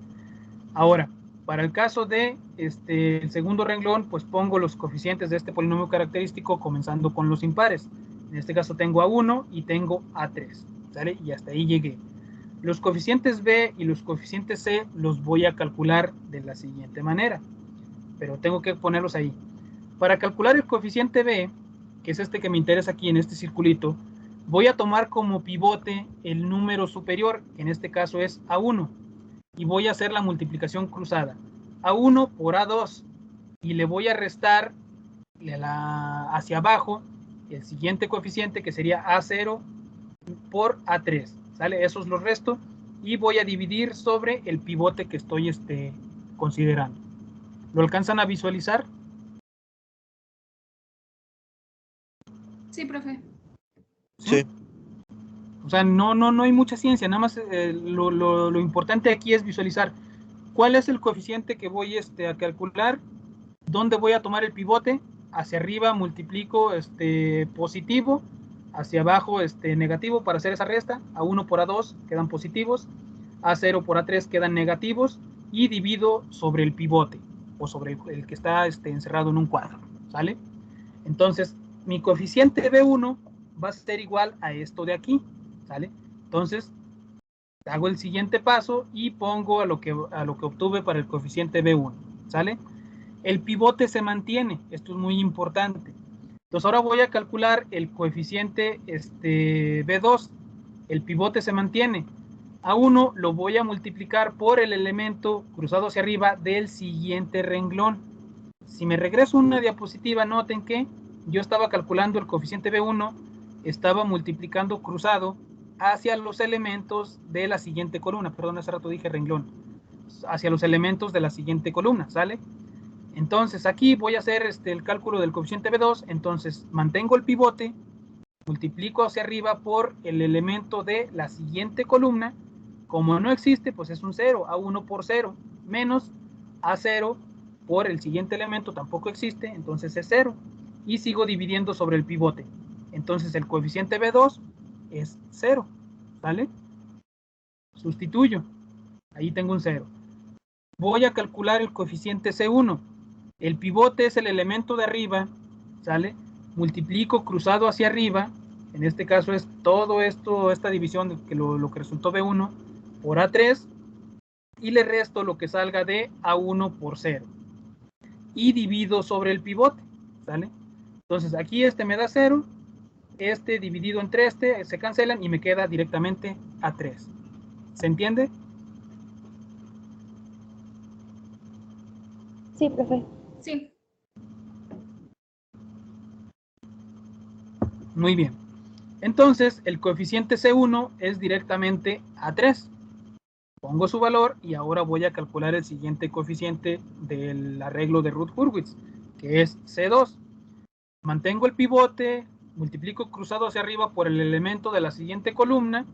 Ahora, para el caso de el segundo renglón, pues pongo los coeficientes de este polinomio característico comenzando con los impares. En este caso tengo A1 y tengo A3, ¿sale? Y hasta ahí llegué. Los coeficientes B y los coeficientes C los voy a calcular de la siguiente manera, pero tengo que ponerlos ahí. Para calcular el coeficiente B, que es este que me interesa aquí en este circulito, voy a tomar como pivote el número superior, que en este caso es A1, y voy a hacer la multiplicación cruzada. A1 por A2, y le voy a restar hacia abajo el siguiente coeficiente, que sería A0 por A3, ¿sale? Esos los resto, y voy a dividir sobre el pivote que estoy considerando. ¿Lo alcanzan a visualizar? Sí, profe. Sí. O sea, no hay mucha ciencia, nada más lo importante aquí es visualizar cuál es el coeficiente que voy a calcular, dónde voy a tomar el pivote, hacia arriba multiplico positivo, hacia abajo negativo para hacer esa resta, A1 por A2 quedan positivos, A0 por A3 quedan negativos, y divido sobre el pivote, o sobre el que está encerrado en un cuadro, ¿sale? Entonces, mi coeficiente B1 va a ser igual a esto de aquí, ¿sale? Entonces, hago el siguiente paso y pongo a lo que obtuve para el coeficiente B1, ¿sale? El pivote se mantiene, esto es muy importante. Entonces, ahora voy a calcular el coeficiente B2, el pivote se mantiene. A1 lo voy a multiplicar por el elemento cruzado hacia arriba del siguiente renglón. Si me regreso una diapositiva, noten que yo estaba calculando el coeficiente B1, estaba multiplicando cruzado hacia los elementos de la siguiente columna. Perdón, hace rato dije renglón. Hacia los elementos de la siguiente columna, ¿sale? Entonces aquí voy a hacer el cálculo del coeficiente B2, entonces mantengo el pivote, multiplico hacia arriba por el elemento de la siguiente columna. Como no existe, pues es un 0, A1 por 0, menos A0 por el siguiente elemento, tampoco existe, entonces es 0. Y sigo dividiendo sobre el pivote. Entonces el coeficiente B2 es 0, ¿vale? Sustituyo, ahí tengo un 0. Voy a calcular el coeficiente C1. El pivote es el elemento de arriba, ¿sale? Multiplico cruzado hacia arriba, en este caso es todo esto, esta división, que lo que resultó B1 por A3, y le resto lo que salga de A1 por 0. Y divido sobre el pivote, ¿sale? Entonces aquí me da 0, dividido entre se cancelan y me queda directamente A3. ¿Se entiende? Sí, profe. Sí. Muy bien. Entonces, el coeficiente C1 es directamente A3. pongo su valor y ahora voy a calcular el siguiente coeficiente del arreglo de Routh-Hurwitz, que es C2. Mantengo el pivote, multiplico cruzado hacia arriba por el elemento de la siguiente columna,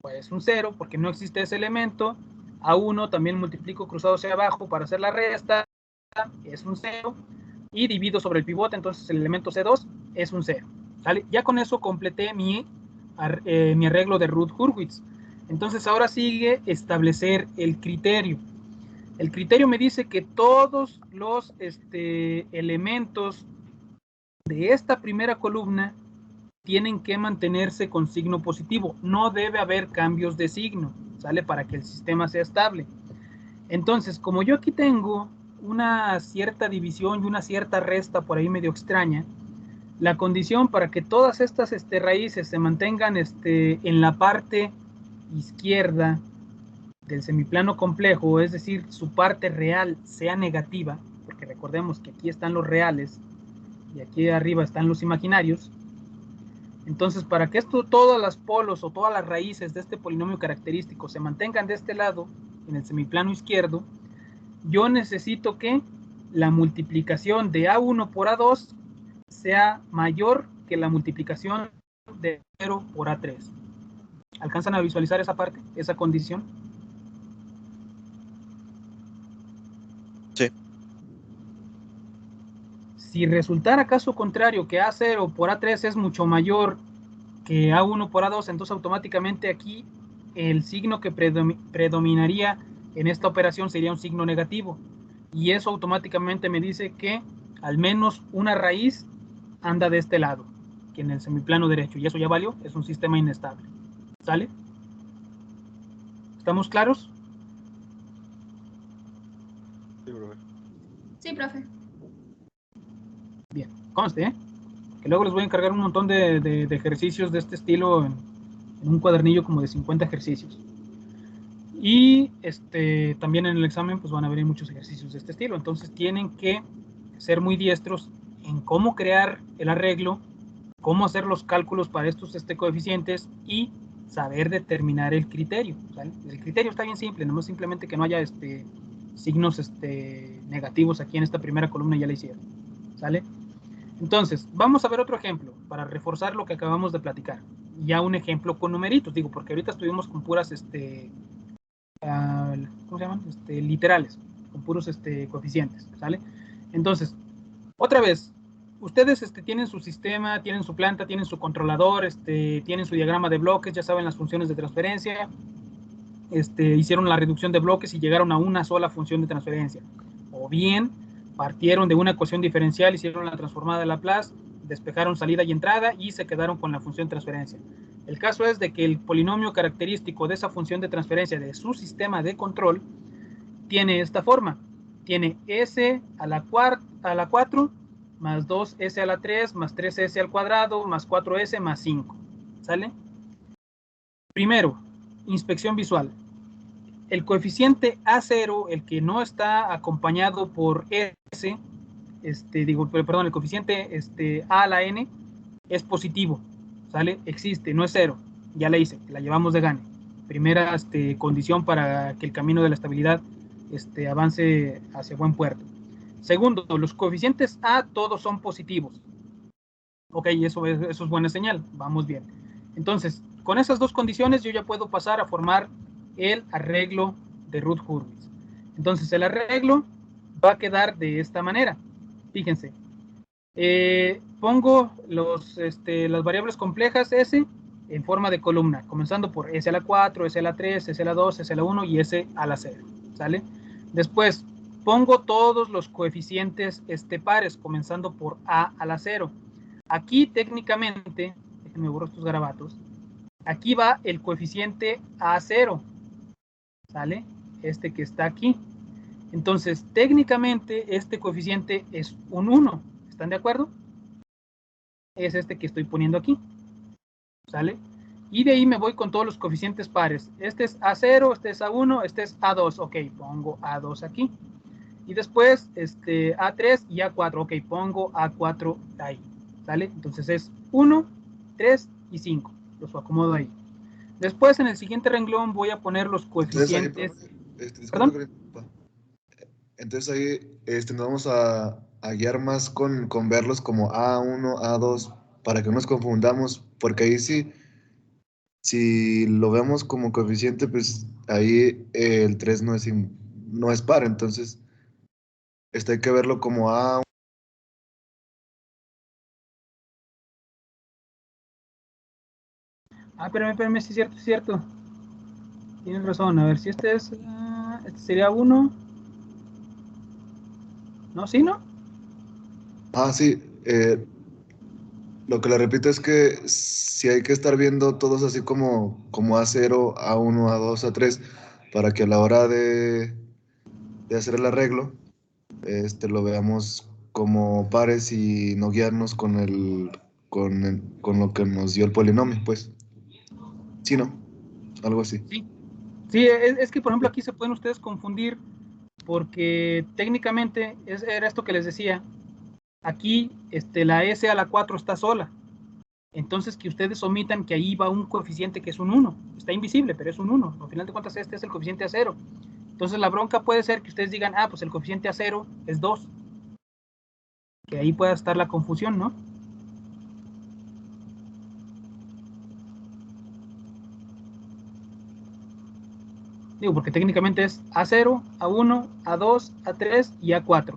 pues un 0, porque no existe ese elemento. A1 también multiplico cruzado hacia abajo para hacer la resta, es un 0. Y divido sobre el pivote, entonces el elemento C2 es un 0. ¿Sale? Ya con eso completé mi arreglo de Routh-Hurwitz. Entonces ahora sigue establecer el criterio. El criterio me dice que todos los elementos de esta primera columna tienen que mantenerse con signo positivo. No debe haber cambios de signo, ¿sale? Para que el sistema sea estable. Entonces, como yo aquí tengo una cierta división y una cierta resta por ahí medio extraña, la condición para que todas estas raíces se mantengan en la parte izquierda del semiplano complejo, es decir, su parte real sea negativa, porque recordemos que aquí están los reales y aquí arriba están los imaginarios. Entonces, para que todas las polos o todas las raíces de este polinomio característico se mantengan de este lado, en el semiplano izquierdo, yo necesito que la multiplicación de A1 por A2 sea mayor que la multiplicación de 0 por A3. ¿Alcanzan a visualizar esa parte, esa condición? Sí. Si resultara caso contrario que A0 por A3 es mucho mayor que A1 por A2, entonces automáticamente aquí el signo que predominaría en esta operación sería un signo negativo. Y eso automáticamente me dice que al menos una raíz anda de este lado, que en el semiplano derecho. Y eso ya valió, es un sistema inestable. ¿Sale? ¿Estamos claros? Sí, profe. Sí, profe. Bien, conste, que luego les voy a encargar un montón de ejercicios de este estilo en un cuadernillo como de 50 ejercicios. Y también en el examen pues van a venir muchos ejercicios de este estilo. Entonces tienen que ser muy diestros en cómo crear el arreglo, cómo hacer los cálculos para estos coeficientes y saber determinar el criterio, ¿sale? El criterio está bien simple, no es simplemente que no haya signos negativos aquí en esta primera columna, ya la hicieron, ¿sale? Entonces, vamos a ver otro ejemplo para reforzar lo que acabamos de platicar. Ya un ejemplo con numeritos, digo, porque ahorita estuvimos con puras, ¿cómo se llaman? Literales, con puros coeficientes, ¿sale? Entonces, otra vez, ustedes tienen su sistema, tienen su planta, tienen su controlador, tienen su diagrama de bloques, ya saben las funciones de transferencia, hicieron la reducción de bloques y llegaron a una sola función de transferencia. O bien, partieron de una ecuación diferencial, hicieron la transformada de Laplace, despejaron salida y entrada y se quedaron con la función de transferencia. El caso es de que el polinomio característico de esa función de transferencia de su sistema de control tiene esta forma. Tiene s a la 4 más 2s a la 3 más 3s al cuadrado más 4s más 5. ¿Sale? Primero, inspección visual. El coeficiente A0, el que no está acompañado por S, el coeficiente A a la N es positivo, ¿sale? Existe, no es 0, ya la hice, la llevamos de gane. Primera condición para que el camino de la estabilidad avance hacia buen puerto. Segundo, los coeficientes A todos son positivos. Ok, eso es buena señal, vamos bien. Entonces, con esas dos condiciones yo ya puedo pasar a formar el arreglo de Routh-Hurwitz. Entonces el arreglo va a quedar de esta manera. Fíjense, pongo las variables complejas S en forma de columna, comenzando por S a la 4, S a la 3, S a la 2, S a la 1 y S a la 0. ¿Sale? Después pongo todos los coeficientes pares, comenzando por A a la 0. Aquí técnicamente, déjenme borrar estos garabatos, aquí va el coeficiente A0, ¿sale? Que está aquí. Entonces, técnicamente, este coeficiente es un 1. ¿Están de acuerdo? Es que estoy poniendo aquí, ¿sale? Y de ahí me voy con todos los coeficientes pares. Este es A0, este es A1, este es A2. Ok, pongo A2 aquí. Y después, A3 y A4. Ok, pongo A4 ahí, ¿sale? Entonces es 1, 3 y 5. Los acomodo ahí. Después, en el siguiente renglón, voy a poner los Entonces ahí, coeficientes. profe, disculpe ¿Perdón? que le interrumpa. Entonces ahí nos vamos a guiar más con verlos como A1, A2, para que no nos confundamos, porque ahí sí, si lo vemos como coeficiente, pues ahí el 3 no es par, entonces hay que verlo como A. Ah, espérame, sí es cierto. Tienes razón. A ver, si este este sería 1. ¿No? ¿Sí, no? Sí, lo que le repito es que si hay que estar viendo todos así como A0, A1, A2, A3, para que a la hora de hacer el arreglo, lo veamos como pares y no guiarnos con lo que nos dio el polinomio, pues. Sí, ¿no? Algo así. Sí. Sí, es que, por ejemplo, aquí se pueden ustedes confundir porque técnicamente era esto que les decía. Aquí la S a la 4 está sola. Entonces, que ustedes omitan que ahí va un coeficiente que es un 1. Está invisible, pero es un 1. Al final de cuentas, este es el coeficiente A0. Entonces, la bronca puede ser que ustedes digan, pues el coeficiente A0 es 2. Que ahí pueda estar la confusión, ¿no? Digo, porque técnicamente es A0, A1, A2, A3 y A4.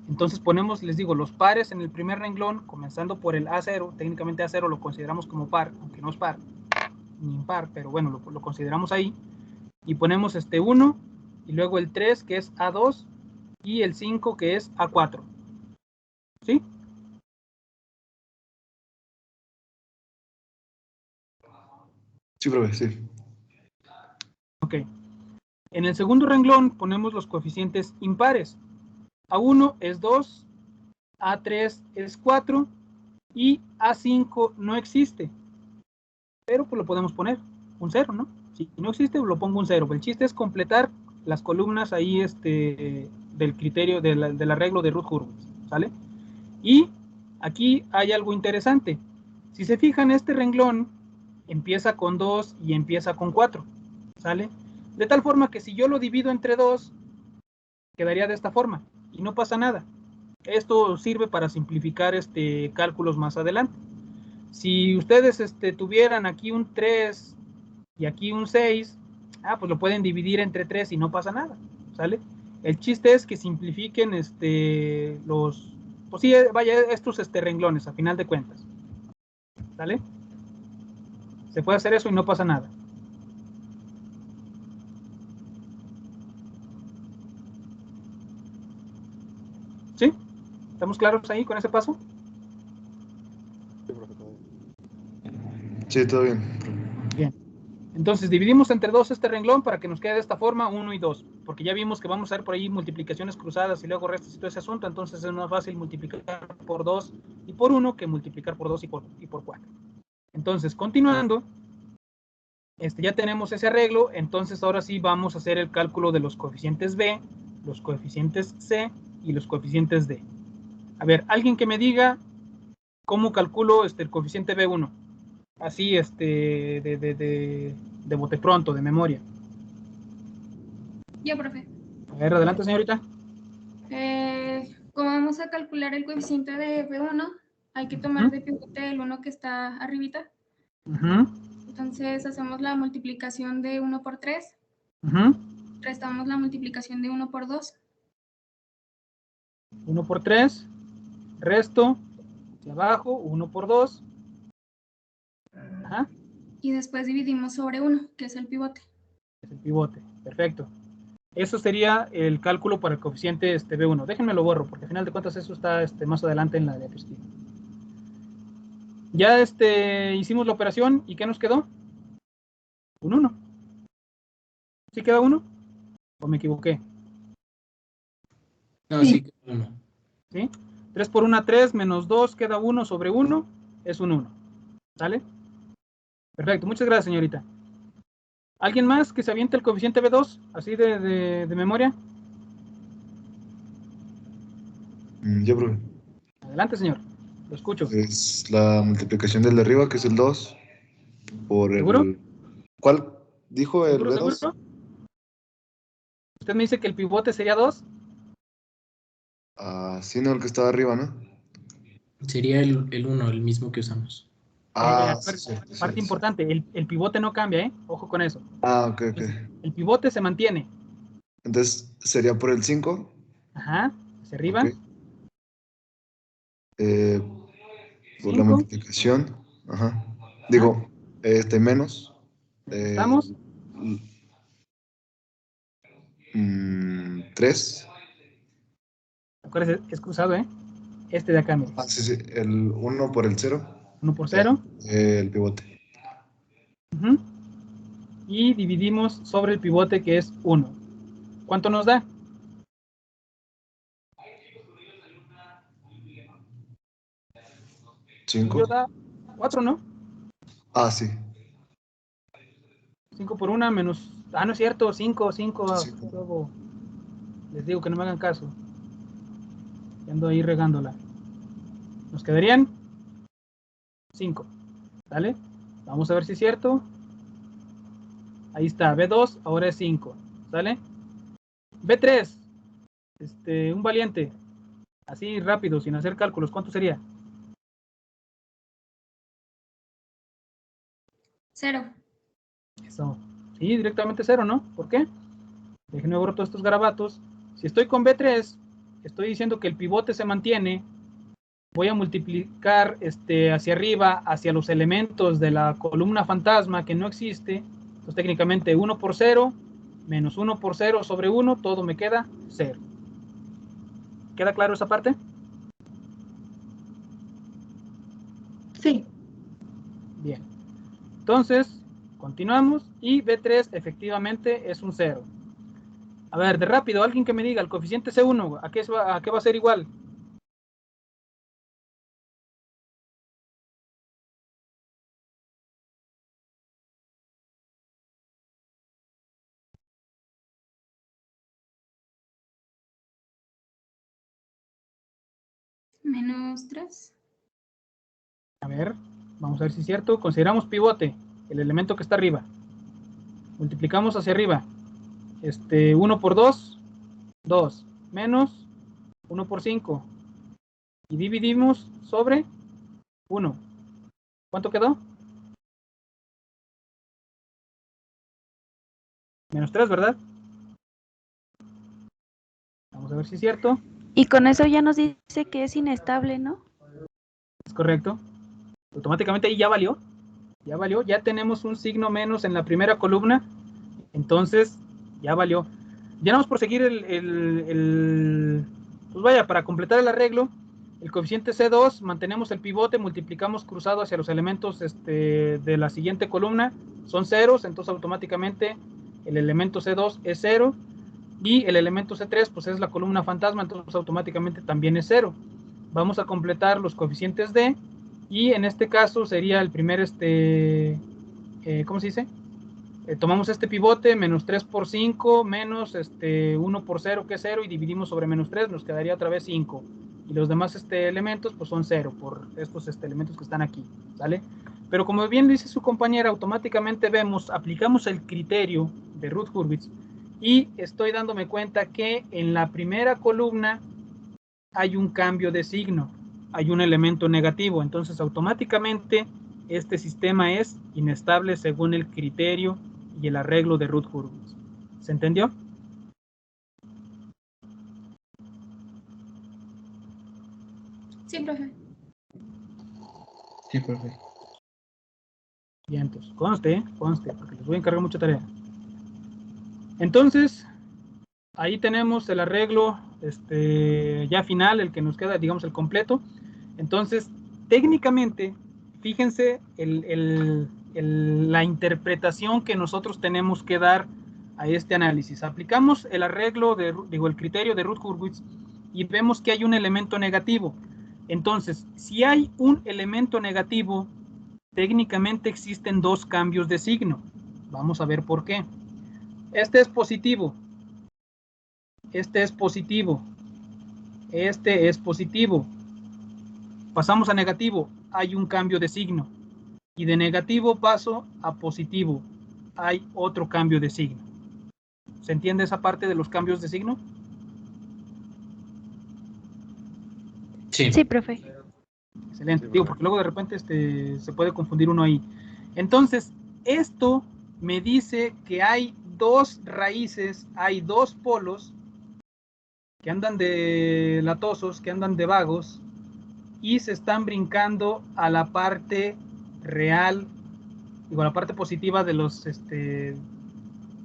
Entonces ponemos, les digo, los pares en el primer renglón, comenzando por el A0. Técnicamente A0 lo consideramos como par, aunque no es par, ni impar, pero bueno, lo consideramos ahí. Y ponemos 1, y luego el 3, que es A2, y el 5, que es A4. ¿Sí? Sí, profe, sí. Ok. En el segundo renglón ponemos los coeficientes impares. A1 es 2, A3 es 4 y A5 no existe. Pero pues lo podemos poner un 0, ¿no? Si no existe, lo pongo un 0. El chiste es completar las columnas ahí del criterio del arreglo de Routh-Hurwitz, ¿sale? Y aquí hay algo interesante. Si se fijan, este renglón empieza con 2 y empieza con 4, ¿sale? De tal forma que si yo lo divido entre 2, quedaría de esta forma y no pasa nada. Esto sirve para simplificar cálculos más adelante. Si ustedes tuvieran aquí un 3 y aquí un 6, pues lo pueden dividir entre 3 y no pasa nada, ¿sale? El chiste es que simplifiquen pues sí, vaya, estos renglones a final de cuentas, ¿sale? Se puede hacer eso y no pasa nada. ¿Sí? ¿Estamos claros ahí con ese paso? Sí, todo bien. Bien. Entonces dividimos entre 2 este renglón para que nos quede de esta forma 1 y 2, porque ya vimos que vamos a ver por ahí multiplicaciones cruzadas y luego restas y todo ese asunto, entonces es más fácil multiplicar por 2 y por 1 que multiplicar por 2 y por 4. Entonces, continuando, ya tenemos ese arreglo, entonces ahora sí vamos a hacer el cálculo de los coeficientes B, los coeficientes C y los coeficientes D. A ver, alguien que me diga cómo calculo el coeficiente B1. Así, de bote pronto, de memoria. Yo, profe. A ver, adelante, señorita. Como vamos a calcular el coeficiente de B1, hay que tomar de pivote el 1 que está arribita. Entonces hacemos la multiplicación de 1 por 3. Restamos la multiplicación de 1 por 2. 1 por 3. Resto. Hacia abajo. 1 por 2. Ajá. Y después dividimos sobre 1, que es el pivote. Es el pivote. Perfecto. Eso sería el cálculo para el coeficiente B1. Déjenme lo borro, porque al final de cuentas eso está más adelante en la diapositiva. Ya hicimos la operación, ¿y qué nos quedó? Un 1. ¿Sí queda 1? ¿O me equivoqué? No, sí, 1. ¿Sí? 3 por 1, 3, menos 2, queda 1 sobre 1, es un 1. ¿Sale? Perfecto, muchas gracias, señorita. ¿Alguien más que se aviente el coeficiente B2, así de memoria? Yo, profe. Adelante, señor. Lo escucho. Es la multiplicación del de arriba, que es el 2, por ¿Seguro? el... ¿Cuál dijo el ¿Seguro, B2? seguro? Usted me dice que el pivote sería 2. Ah, sí, no, el que estaba arriba, ¿no? Sería el 1, el mismo que usamos. Ah, sí, cierto, Parte cierto. importante, el pivote no cambia, ¿eh? Ojo con eso. Ah, ok, ok. El pivote se mantiene. Entonces, ¿sería por el 5? Ajá, hacia arriba. Ok. Por la 5. multiplicación. Ajá. Digo, menos. ¿Estamos? 3. Acuérdense, es cruzado, ¿eh? Este de acá, mire. Ah, sí, sí. El 1 por el 0. 1 por 0. El pivote. Ujú. Y dividimos sobre el pivote que es 1. ¿Cuánto nos da? 5. Da 4, ¿no? Ah, sí. 5 por 1 menos... Ah, no es cierto, 5. Sí. Luego les digo que no me hagan caso. Ando ahí regándola. Nos quedarían 5. ¿Vale? Vamos a ver si es cierto. Ahí está, B2, ahora es 5. ¿Sale? B3, un valiente. Así rápido, sin hacer cálculos, ¿cuánto sería? 0. Eso. Sí, directamente 0, ¿no? ¿Por qué? Déjenme borrar todos estos garabatos. Si estoy con B3, estoy diciendo que el pivote se mantiene. Voy a multiplicar hacia arriba, hacia los elementos de la columna fantasma que no existe. Entonces técnicamente 1 por 0, menos 1 por 0 sobre 1, todo me queda 0. ¿Queda claro esa parte? Sí. Bien. Entonces, continuamos y B3 efectivamente es un 0. A ver, de rápido, alguien que me diga, el coeficiente C1, ¿a qué va a ser igual? Menos 3. A ver, vamos a ver si es cierto. Consideramos pivote, el elemento que está arriba. Multiplicamos hacia arriba. 1 por 2, 2. Menos 1 por 5. Y dividimos sobre 1. ¿Cuánto quedó? Menos 3, ¿verdad? Vamos a ver si es cierto. Y con eso ya nos dice que es inestable, ¿no? Es correcto. Automáticamente ahí ya valió. Ya valió. Ya tenemos un signo menos en la primera columna. Entonces, ya valió. Ya vamos por seguir pues vaya, para completar el arreglo, el coeficiente C2, mantenemos el pivote, multiplicamos cruzado hacia los elementos de la siguiente columna, son ceros, entonces automáticamente el elemento C2 es 0, y el elemento C3 pues es la columna fantasma, entonces automáticamente también es 0. Vamos a completar los coeficientes D, y en este caso sería el primer, ¿cómo se dice? Tomamos este pivote, menos 3 por 5, menos 1 por 0, que es 0, y dividimos sobre menos 3, nos quedaría otra vez 5. Y los demás elementos pues son 0 por estos elementos que están aquí, ¿sale? Pero como bien dice su compañera, automáticamente aplicamos el criterio de Routh-Hurwitz, y estoy dándome cuenta que en la primera columna hay un cambio de signo, hay un elemento negativo, entonces automáticamente este sistema es inestable según el criterio y el arreglo de Routh-Hurwitz. ¿Se entendió? Sí, profe. Sí, profe. Bien, entonces, conste, porque les voy a encargar mucha tarea. Entonces, ahí tenemos el arreglo ya final, el que nos queda, digamos, el completo. Entonces, técnicamente, fíjense la interpretación que nosotros tenemos que dar a este análisis. Aplicamos el arreglo, el criterio de Routh-Hurwitz, y vemos que hay un elemento negativo. Entonces, si hay un elemento negativo, técnicamente existen dos cambios de signo. Vamos a ver por qué. Este es positivo. Este es positivo. Este es positivo. Pasamos a negativo. Hay un cambio de signo. Y de negativo paso a positivo. hay otro cambio de signo. ¿Se entiende esa parte de los cambios de signo? Sí. Sí, profe. Excelente. Digo, porque luego de repente se puede confundir uno ahí. Entonces, esto me dice que hay dos raíces, hay dos polos que andan de latosos, que andan de vagos, y se están brincando a la parte real, digo, a la parte positiva de los, de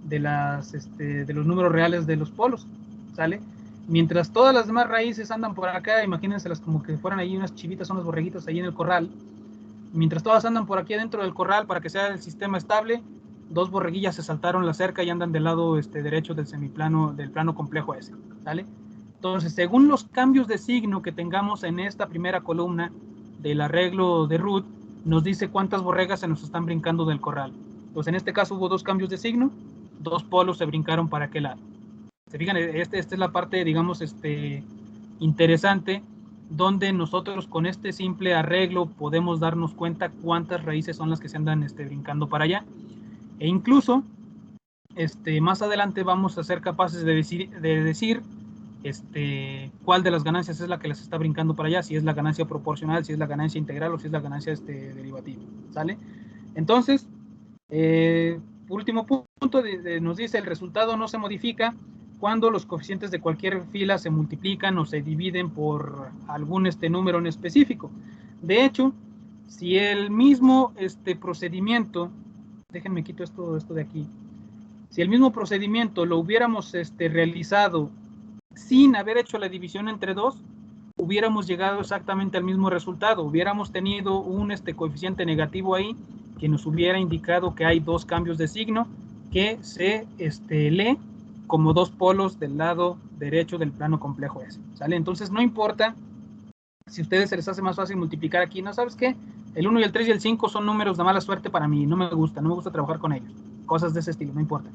los números reales de los polos, ¿sale? Mientras todas las demás raíces andan por acá, imagínenselas como que fueran ahí unas chivitas, unos borreguitos ahí en el corral. Mientras todas andan por aquí adentro del corral para que sea el sistema estable, dos borreguillas se saltaron la cerca y andan del lado derecho del semiplano, del plano complejo ese, ¿sale? Entonces, según los cambios de signo que tengamos en esta primera columna del arreglo de Ruth, nos dice cuántas borregas se nos están brincando del corral. Pues en este caso hubo dos cambios de signo, dos polos se brincaron para aquel lado. Se fijan, esta es la parte, digamos, interesante, donde nosotros con este simple arreglo podemos darnos cuenta cuántas raíces son las que se andan brincando para allá. E incluso, más adelante vamos a ser capaces de decir cuál de las ganancias es la que las está brincando para allá, si es la ganancia proporcional, si es la ganancia integral o si es la ganancia derivativa, ¿sale? Entonces, último punto, nos dice el resultado no se modifica cuando los coeficientes de cualquier fila se multiplican o se dividen por algún número en específico. De hecho, si el mismo procedimiento, déjenme quito esto de aquí, si el mismo procedimiento lo hubiéramos realizado sin haber hecho la división entre dos, hubiéramos llegado exactamente al mismo resultado. Hubiéramos tenido un coeficiente negativo ahí que nos hubiera indicado que hay dos cambios de signo que se lee como dos polos del lado derecho del plano complejo ese, ¿sale? Entonces no importa si a ustedes se les hace más fácil multiplicar aquí, ¿no? ¿Sabes qué? El 1 y el 3 y el 5 son números de mala suerte para mí, no me gusta trabajar con ellos. Cosas de ese estilo, no importa.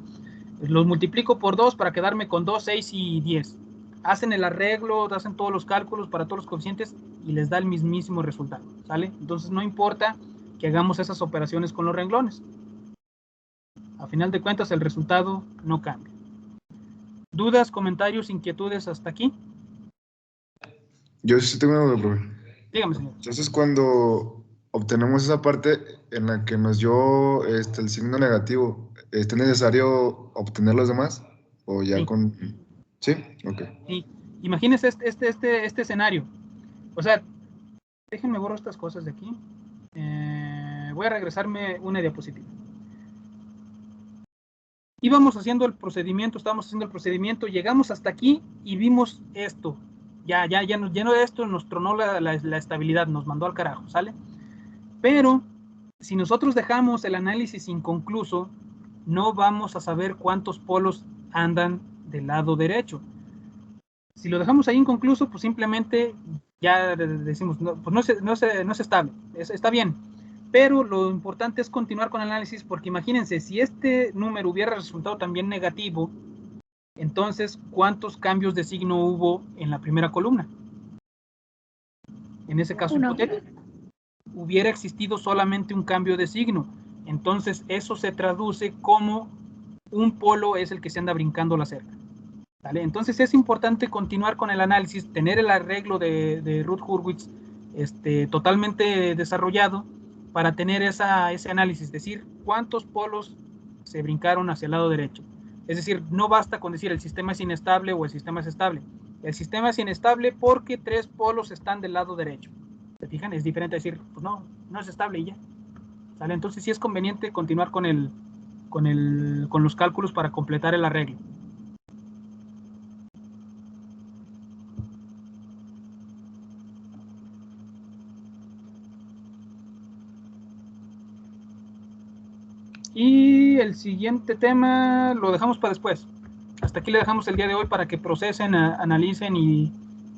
Los multiplico por 2 para quedarme con 2, 6 y 10. Hacen el arreglo, hacen todos los cálculos para todos los coeficientes y les da el mismísimo resultado, ¿sale? Entonces no importa que hagamos esas operaciones con los renglones. A final de cuentas el resultado no cambia. ¿Dudas, comentarios, inquietudes hasta aquí? Yo sí tengo una duda, profe. Dígame, señor. Entonces, cuando obtenemos esa parte en la que nos dio el signo negativo, ¿es necesario obtener los demás? ¿O ya Sí. con...? ¿Sí? Ok. Sí. Imagínense este escenario. O sea, déjenme borrar estas cosas de aquí. Voy a regresarme una diapositiva. Íbamos haciendo el procedimiento, llegamos hasta aquí y vimos esto. Ya de esto nos tronó la estabilidad, nos mandó al carajo, ¿sale? Pero si nosotros dejamos el análisis inconcluso, no vamos a saber cuántos polos andan del lado derecho. Si lo dejamos ahí inconcluso, pues simplemente ya decimos, no, pues no es estable, está bien. Pero lo importante es continuar con el análisis, porque imagínense, si este número hubiera resultado también negativo, entonces, ¿cuántos cambios de signo hubo en la primera columna? En ese caso hipotético, hubiera existido solamente un cambio de signo. Entonces, eso se traduce como un polo es el que se anda brincando la cerca. ¿Vale? Entonces, es importante continuar con el análisis, tener el arreglo de Routh-Hurwitz totalmente desarrollado para tener ese análisis, decir cuántos polos se brincaron hacia el lado derecho. Es decir, no basta con decir el sistema es inestable o el sistema es estable. El sistema es inestable porque 3 polos están del lado derecho. ¿Se fijan? Es diferente decir, pues no es estable y ya. ¿Sale? Entonces sí es conveniente continuar con los cálculos para completar el arreglo. Y el siguiente tema lo dejamos para después. Hasta aquí le dejamos el día de hoy para que procesen, analicen y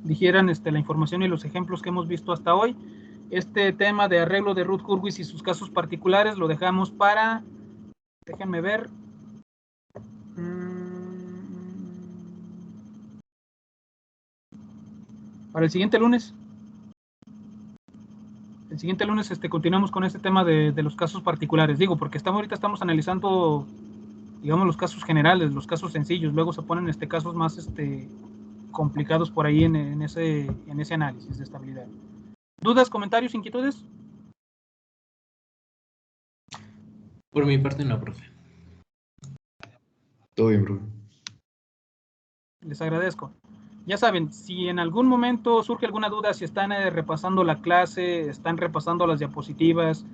digieran la información y los ejemplos que hemos visto hasta hoy. Este tema de arreglo de Routh-Hurwitz y sus casos particulares lo dejamos para, déjenme ver, para el siguiente lunes. El El siguiente lunes continuamos con este tema de los casos particulares. Digo, porque ahorita estamos analizando, digamos, los casos generales, los casos sencillos. Luego se ponen casos más complicados por ahí en ese análisis de estabilidad. ¿Dudas, comentarios, inquietudes? Por mi parte no, profe. Todo bien, profe. Les agradezco. Ya saben, si en algún momento surge alguna duda, si están repasando la clase, están repasando las diapositivas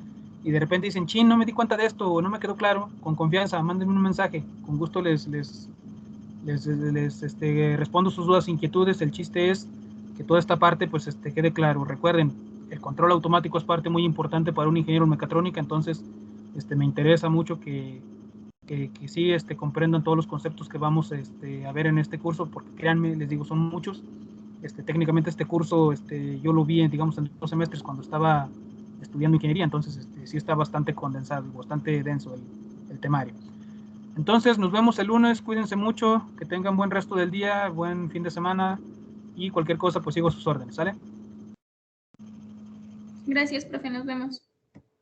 y de repente dicen, chin, no me di cuenta de esto o no me quedó claro, con confianza, mándenme un mensaje. Con gusto les respondo sus dudas, inquietudes. El chiste es que toda esta parte pues quede claro. Recuerden, el control automático es parte muy importante para un ingeniero en mecatrónica, entonces me interesa mucho que sí comprendan todos los conceptos que vamos a ver en este curso, porque créanme, les digo, son muchos. Técnicamente este curso yo lo vi digamos en 2 semestres cuando estaba estudiando ingeniería, entonces sí está bastante condensado, bastante denso el temario. Entonces nos vemos el lunes, cuídense mucho, que tengan buen resto del día, buen fin de semana y cualquier cosa pues sigo sus órdenes, ¿sale? Gracias, profe, nos vemos.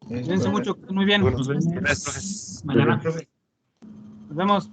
Cuídense mucho, muy bien. Bueno, Nos vemos. Gracias, profe. Mañana, profe. Nos vemos.